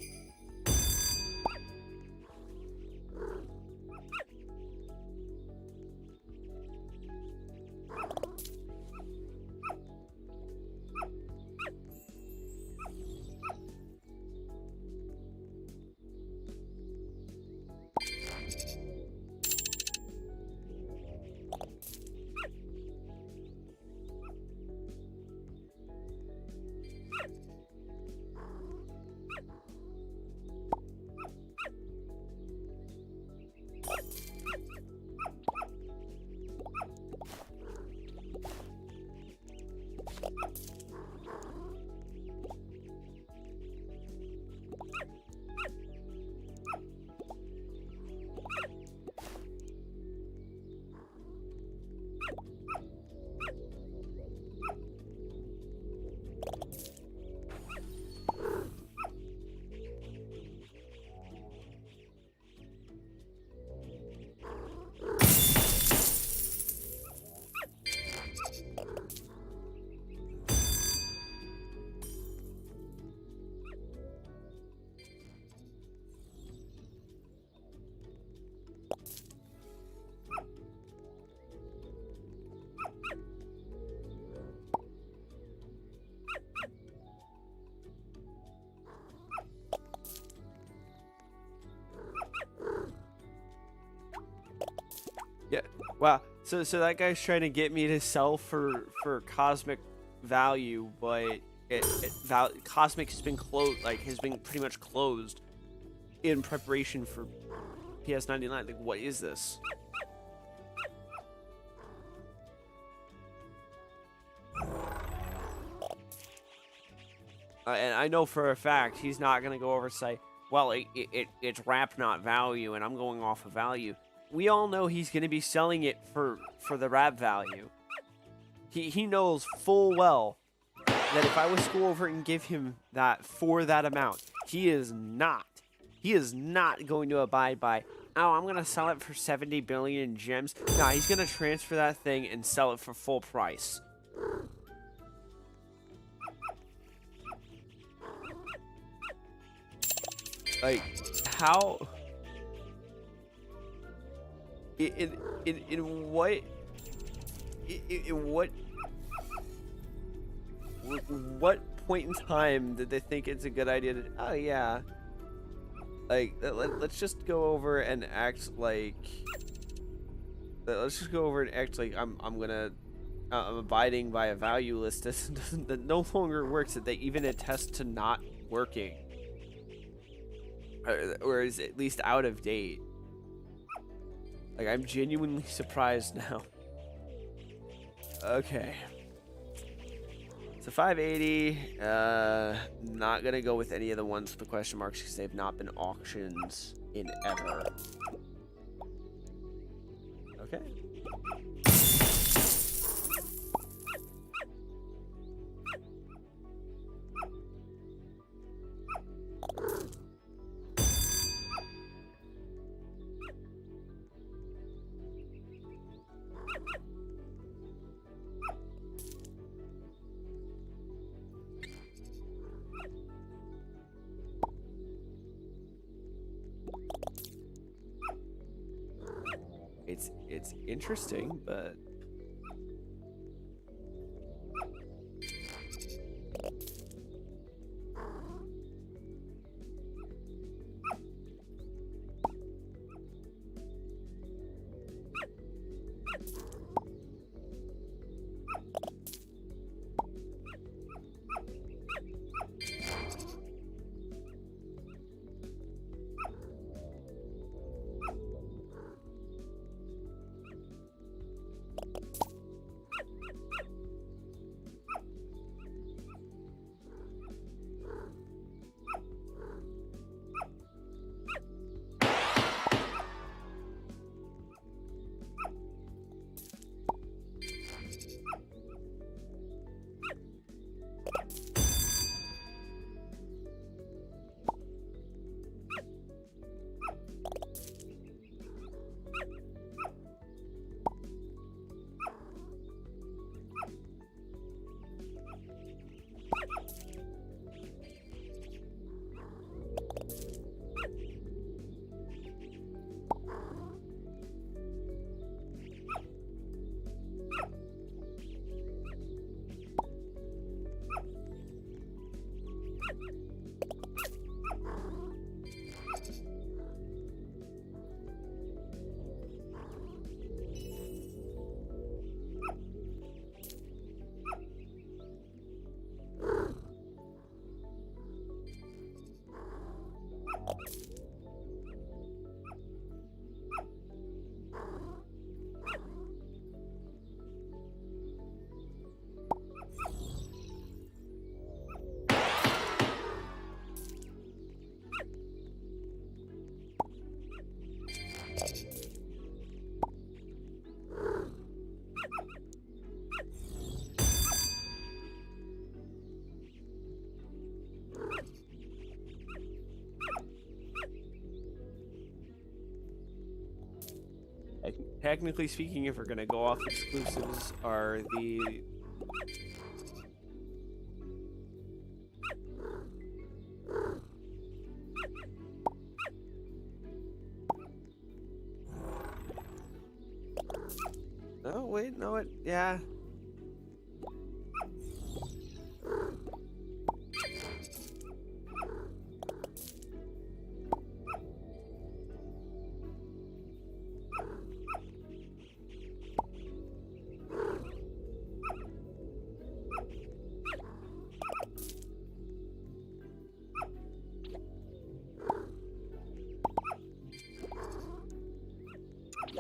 Yeah. Wow. So that guy's trying to get me to sell for cosmic value, but cosmic has been closed, like has been pretty much closed in preparation for PS99. Like, what is this? And I know for a fact he's not gonna go over and say, well, it's wrap not value, and I'm going off of value. We all know he's going to be selling it for the wrap value. He knows full well that if I was to go over and give him that for that amount, he is not going to abide by, oh, I'm going to sell it for 70 billion gems. Nah, he's going to transfer that thing and sell it for full price. Like, how... In what point in time did they think it's a good idea to, oh yeah, like let's just go over and act like I'm abiding by a value list that no longer works, that they even attest to not working, or is at least out of date. Like, I'm genuinely surprised now. Okay. So 580, not gonna go with any of the ones with the question marks because they've not been auctions in ever. Okay. It's interesting, but Technically speaking, if we're gonna go off exclusives, are the oh wait, no it yeah.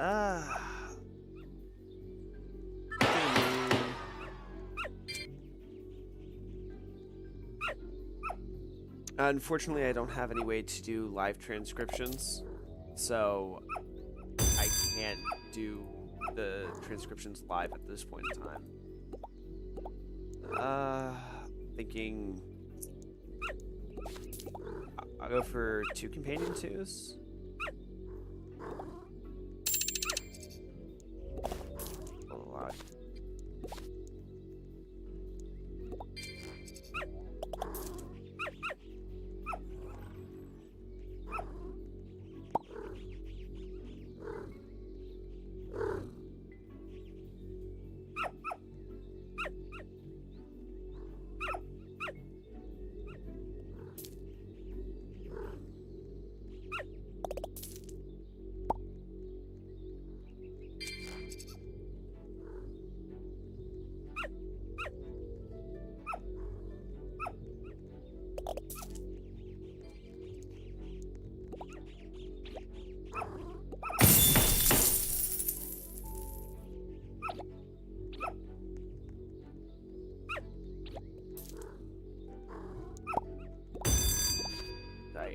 Ah. Unfortunately, I don't have any way to do live transcriptions, so I can't do the transcriptions live at this point in time. Thinking I'll go for 2 companion 2s. A lot.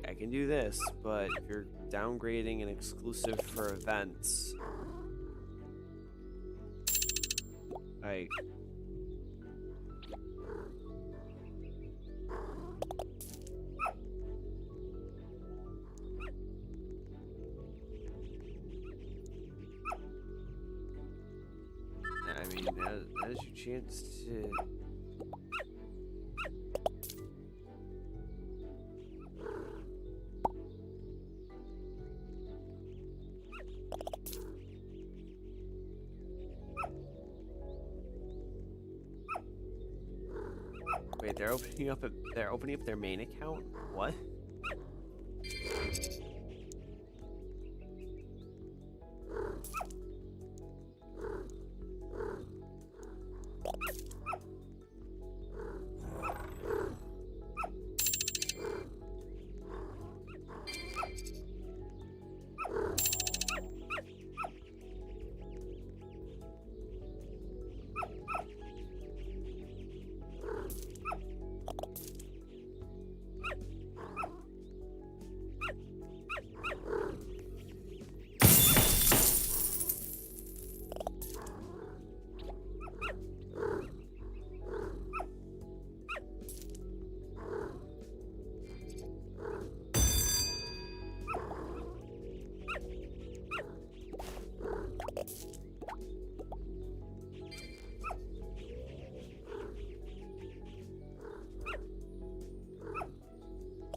I can do this, but if you're downgrading an exclusive for events, I mean, now's your chance to. Wait, they're opening up their main account? What?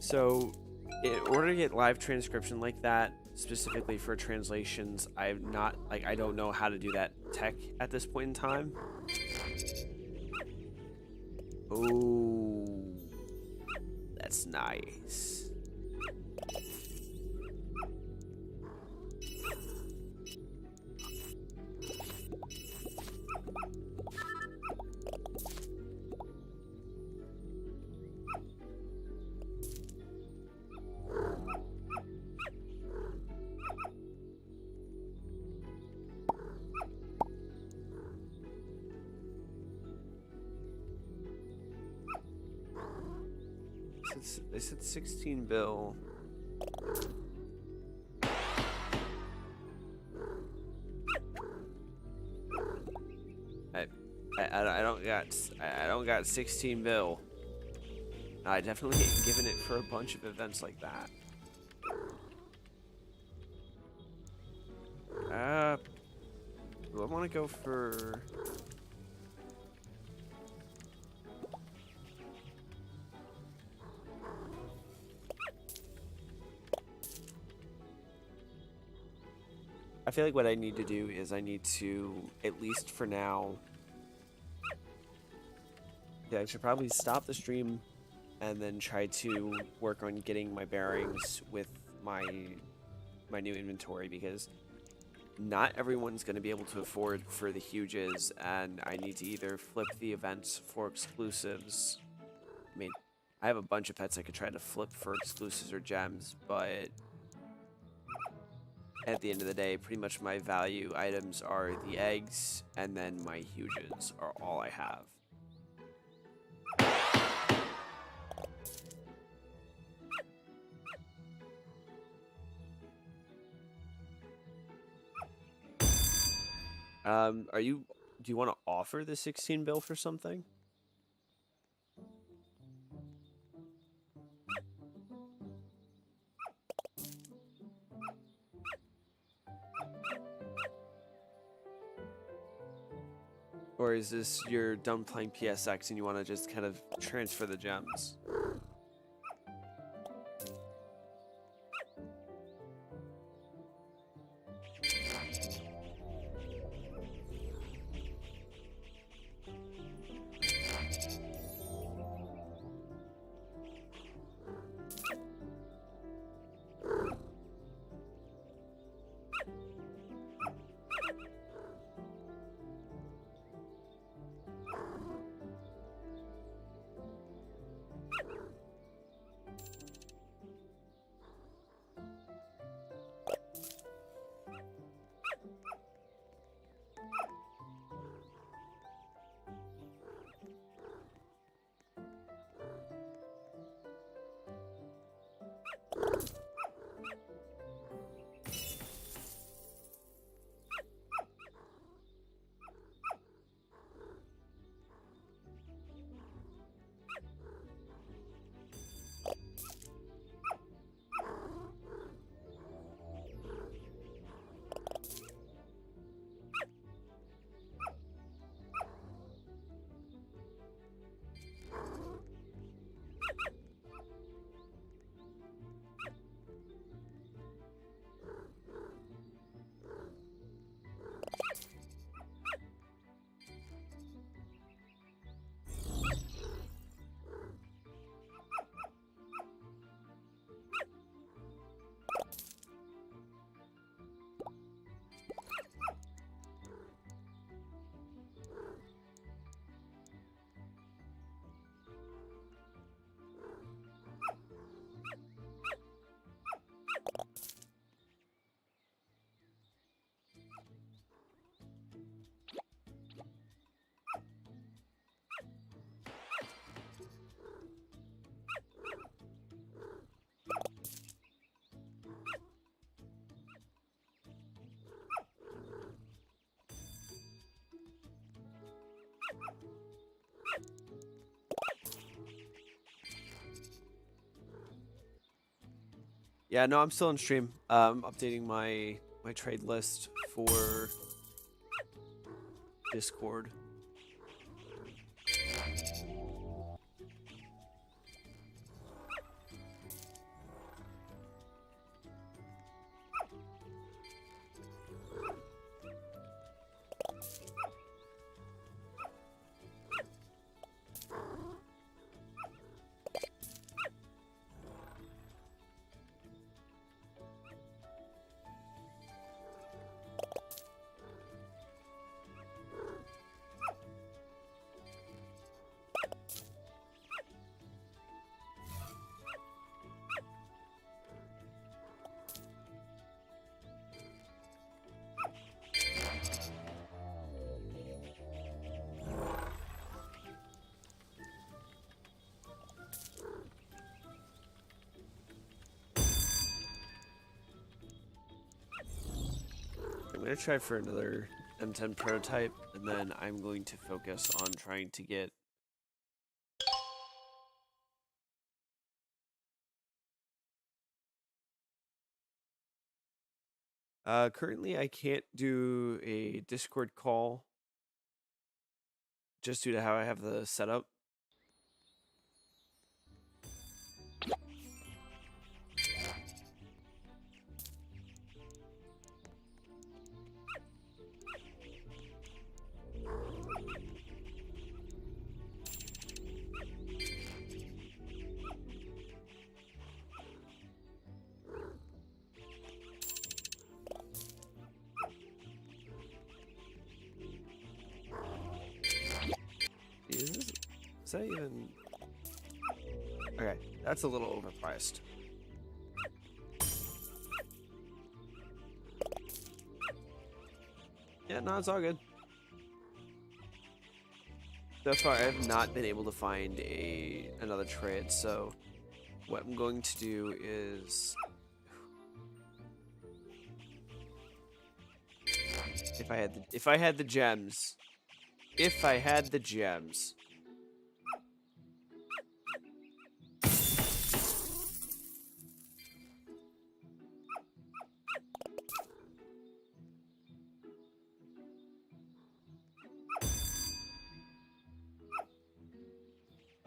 So, in order to get live transcription like that, specifically for translations, I don't know how to do that tech at this point in time. Oh, that's nice. They said 16 bill. I don't got 16 bill. I definitely ain't giving it for a bunch of events like that. Do I want to go for... I feel like what I need to do is I need to, at least for now, yeah, I should probably stop the stream and then try to work on getting my bearings with my new inventory, because not everyone's going to be able to afford for the huges, and I need to either flip the events for exclusives. I mean, I have a bunch of pets I could try to flip for exclusives or gems, but at the end of the day, pretty much my value items are the eggs, and then my huges are all I have. Do you want to offer the 16 bill for something? Or is this you're done playing PSX and you want to just kind of transfer the gems? Yeah, no, I'm still on stream. Updating my trade list for Discord. I'm going to try for another M10 prototype, and then I'm going to focus on trying to get Currently, I can't do a Discord call just due to how I have the setup. Is that even... Okay, that's a little overpriced. Yeah, no, it's all good. So far, I have not been able to find another trade, so what I'm going to do is... If I had the gems. If I had the gems.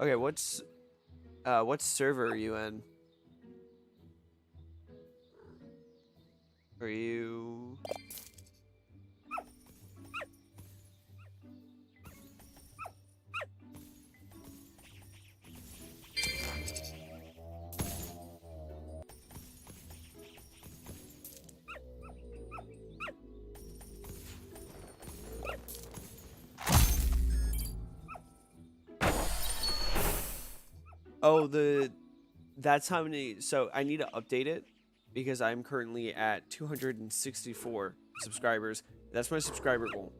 Okay, what server are you in? Are you... Oh, that's how many... So I need to update it because I'm currently at 264 subscribers. That's my subscriber goal.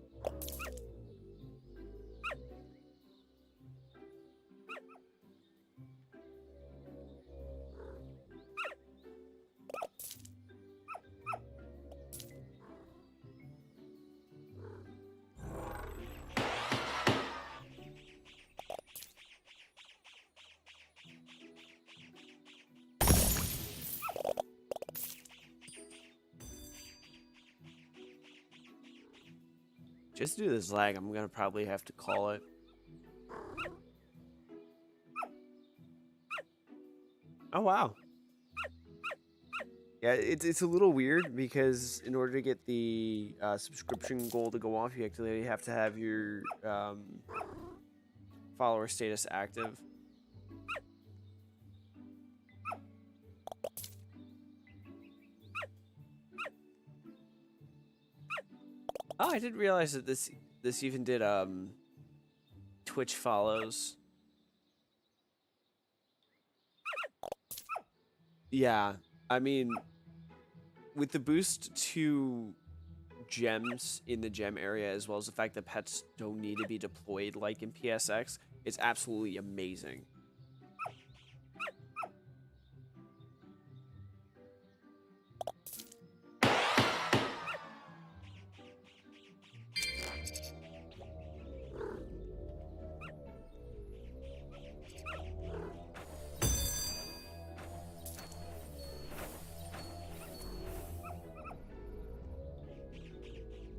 Just due to this lag, I'm gonna probably have to call it. Oh wow. Yeah, it's a little weird because in order to get the subscription goal to go off, you actually have to have your follower status active. Oh, I didn't realize that this even did Twitch follows. Yeah, I mean, with the boost to gems in the gem area, as well as the fact that pets don't need to be deployed like in PSX, it's absolutely amazing.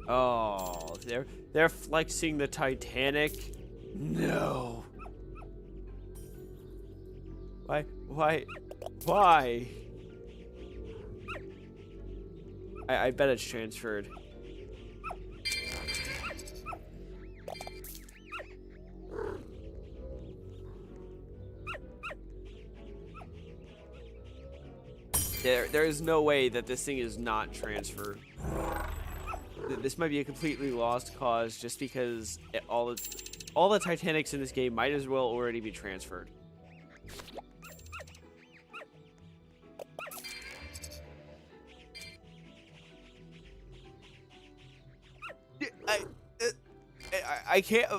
Oh, they're flexing the Titanic? No. Why? I bet it's transferred. There is no way that this thing is not transferred. This might be a completely lost cause just because all the Titanics in this game might as well already be transferred. I can't.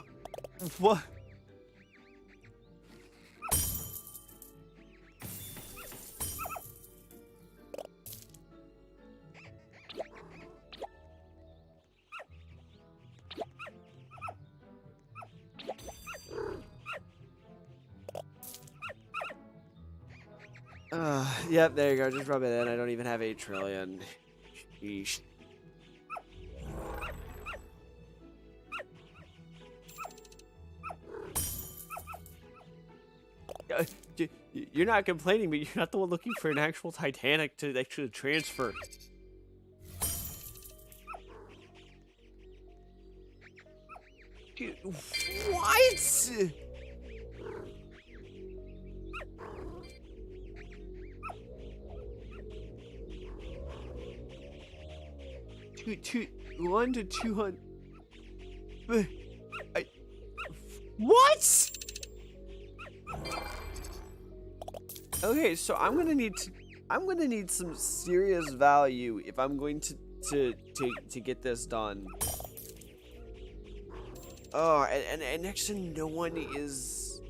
What? Yep, there you go. Just rub it in. I don't even have 8 trillion. Yeesh. You're not complaining, but you're not the one looking for an actual Titanic to actually transfer. Dude, what? One to 200. What? Okay, so I'm gonna need some serious value if I'm going to get this done. Oh, and next to no one is.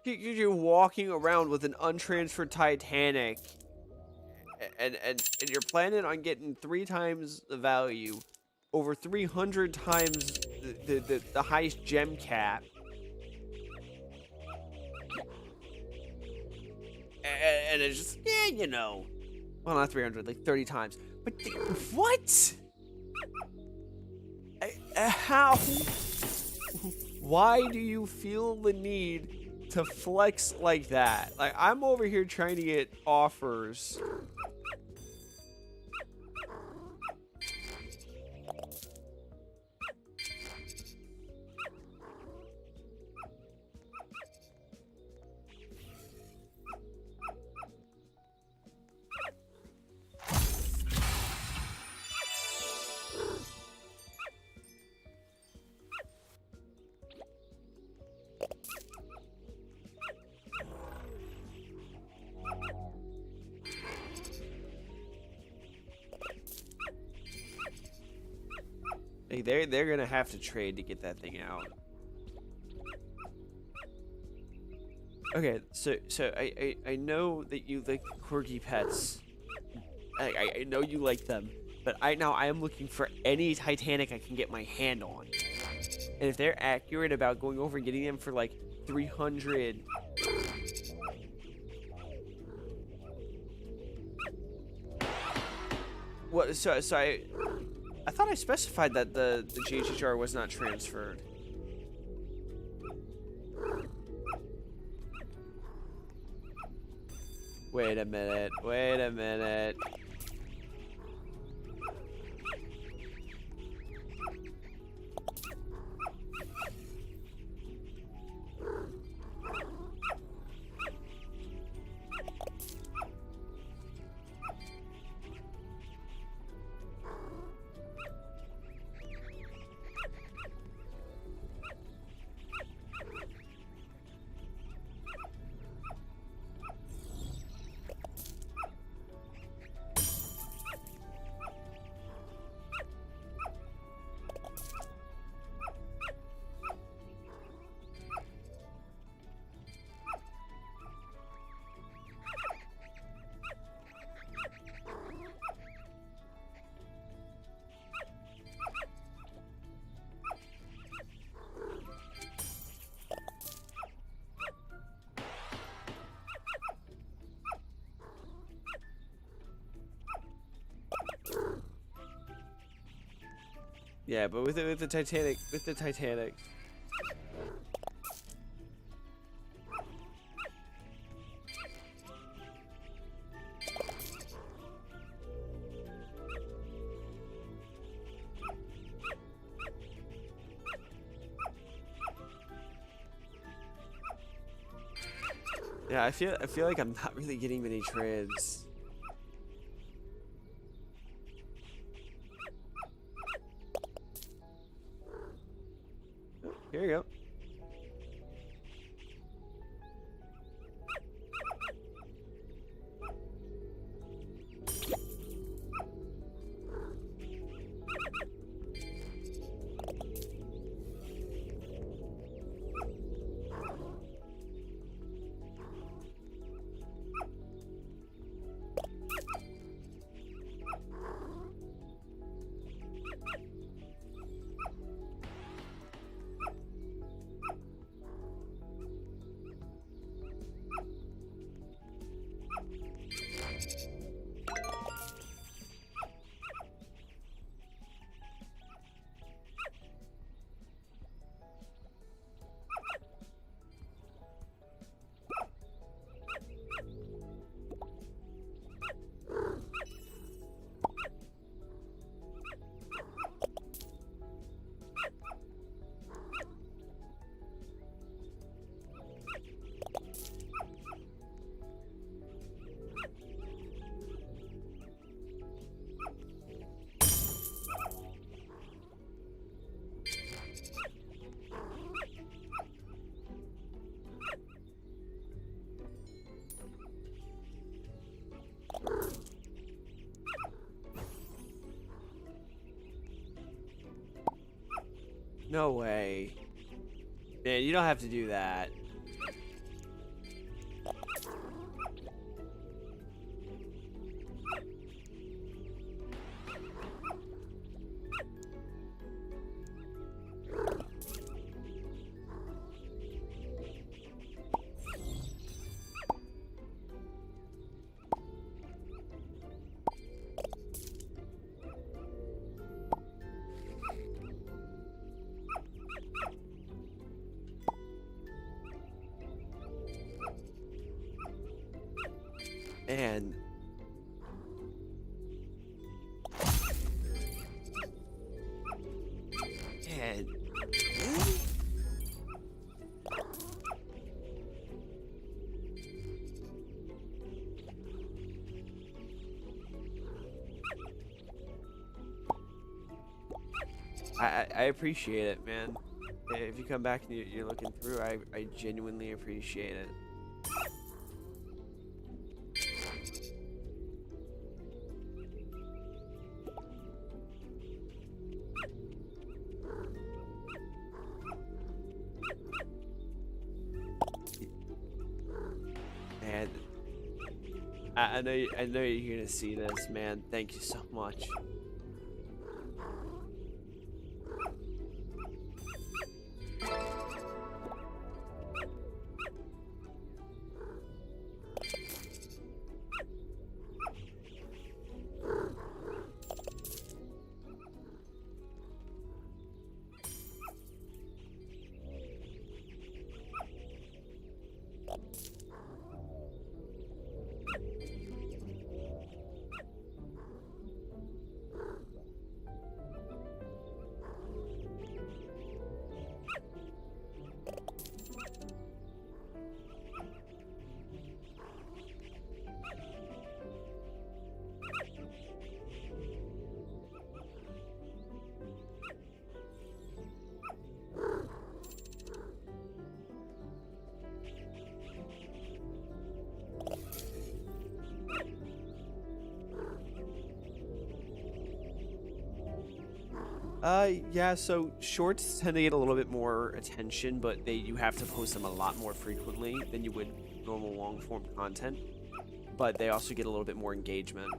You're walking around with an untransferred Titanic, and you're planning on getting 3 times the value, over 300 times the highest gem cap. And it's just, yeah, you know. Well, not 300, like 30 times. But what? How? Why do you feel the need to flex like that? Like, I'm over here trying to get offers. Like, they're gonna have to trade to get that thing out. Okay, so I know that you like quirky pets. I know you like them, but I am looking for any Titanic I can get my hand on. And if they're accurate about going over and getting them for like 300. What? So I thought I specified that the GHHR was not transferred. Wait a minute. Wait a minute. Yeah, but with the Titanic, yeah, I feel like I'm not really getting many trades. Here you go. No way. Man, you don't have to do that. And I appreciate it, man. If you come back and you're looking through, I genuinely appreciate it. And I know you're gonna see this, man. Thank you so much. Yeah, so shorts tend to get a little bit more attention, but you have to post them a lot more frequently than you would normal long form content. But they also get a little bit more engagement.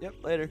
Yep, later.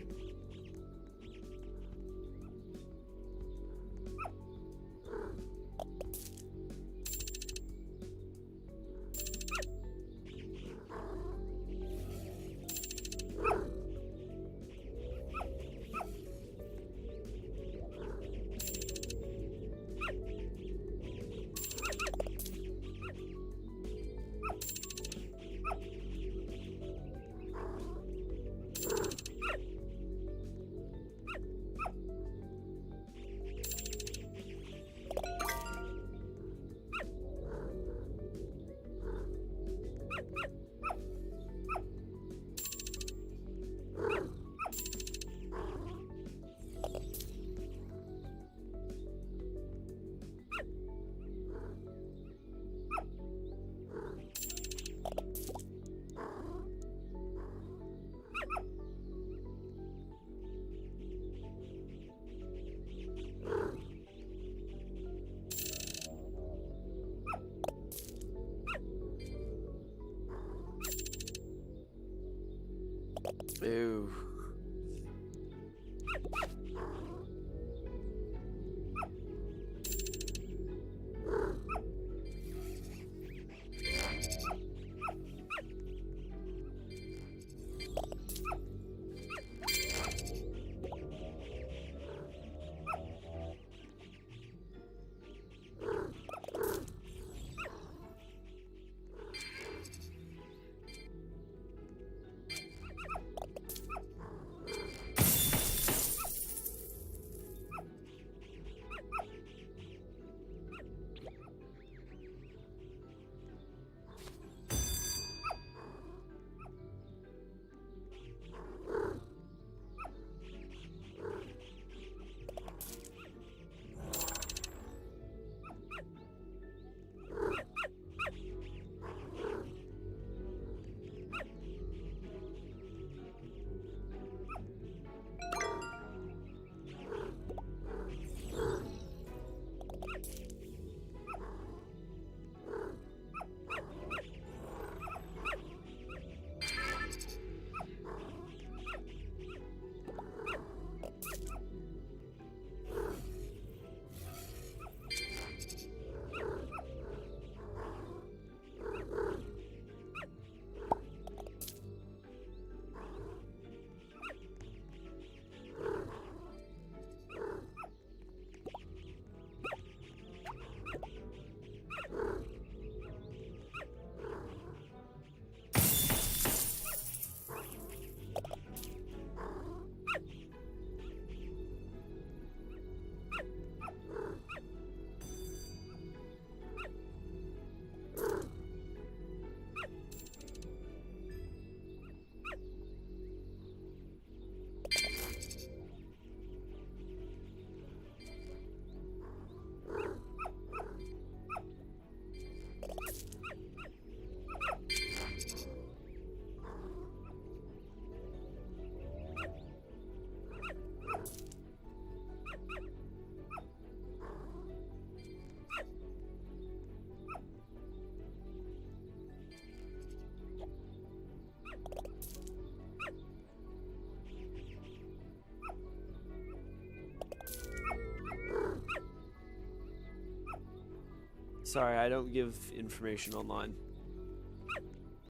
Sorry, I don't give information online.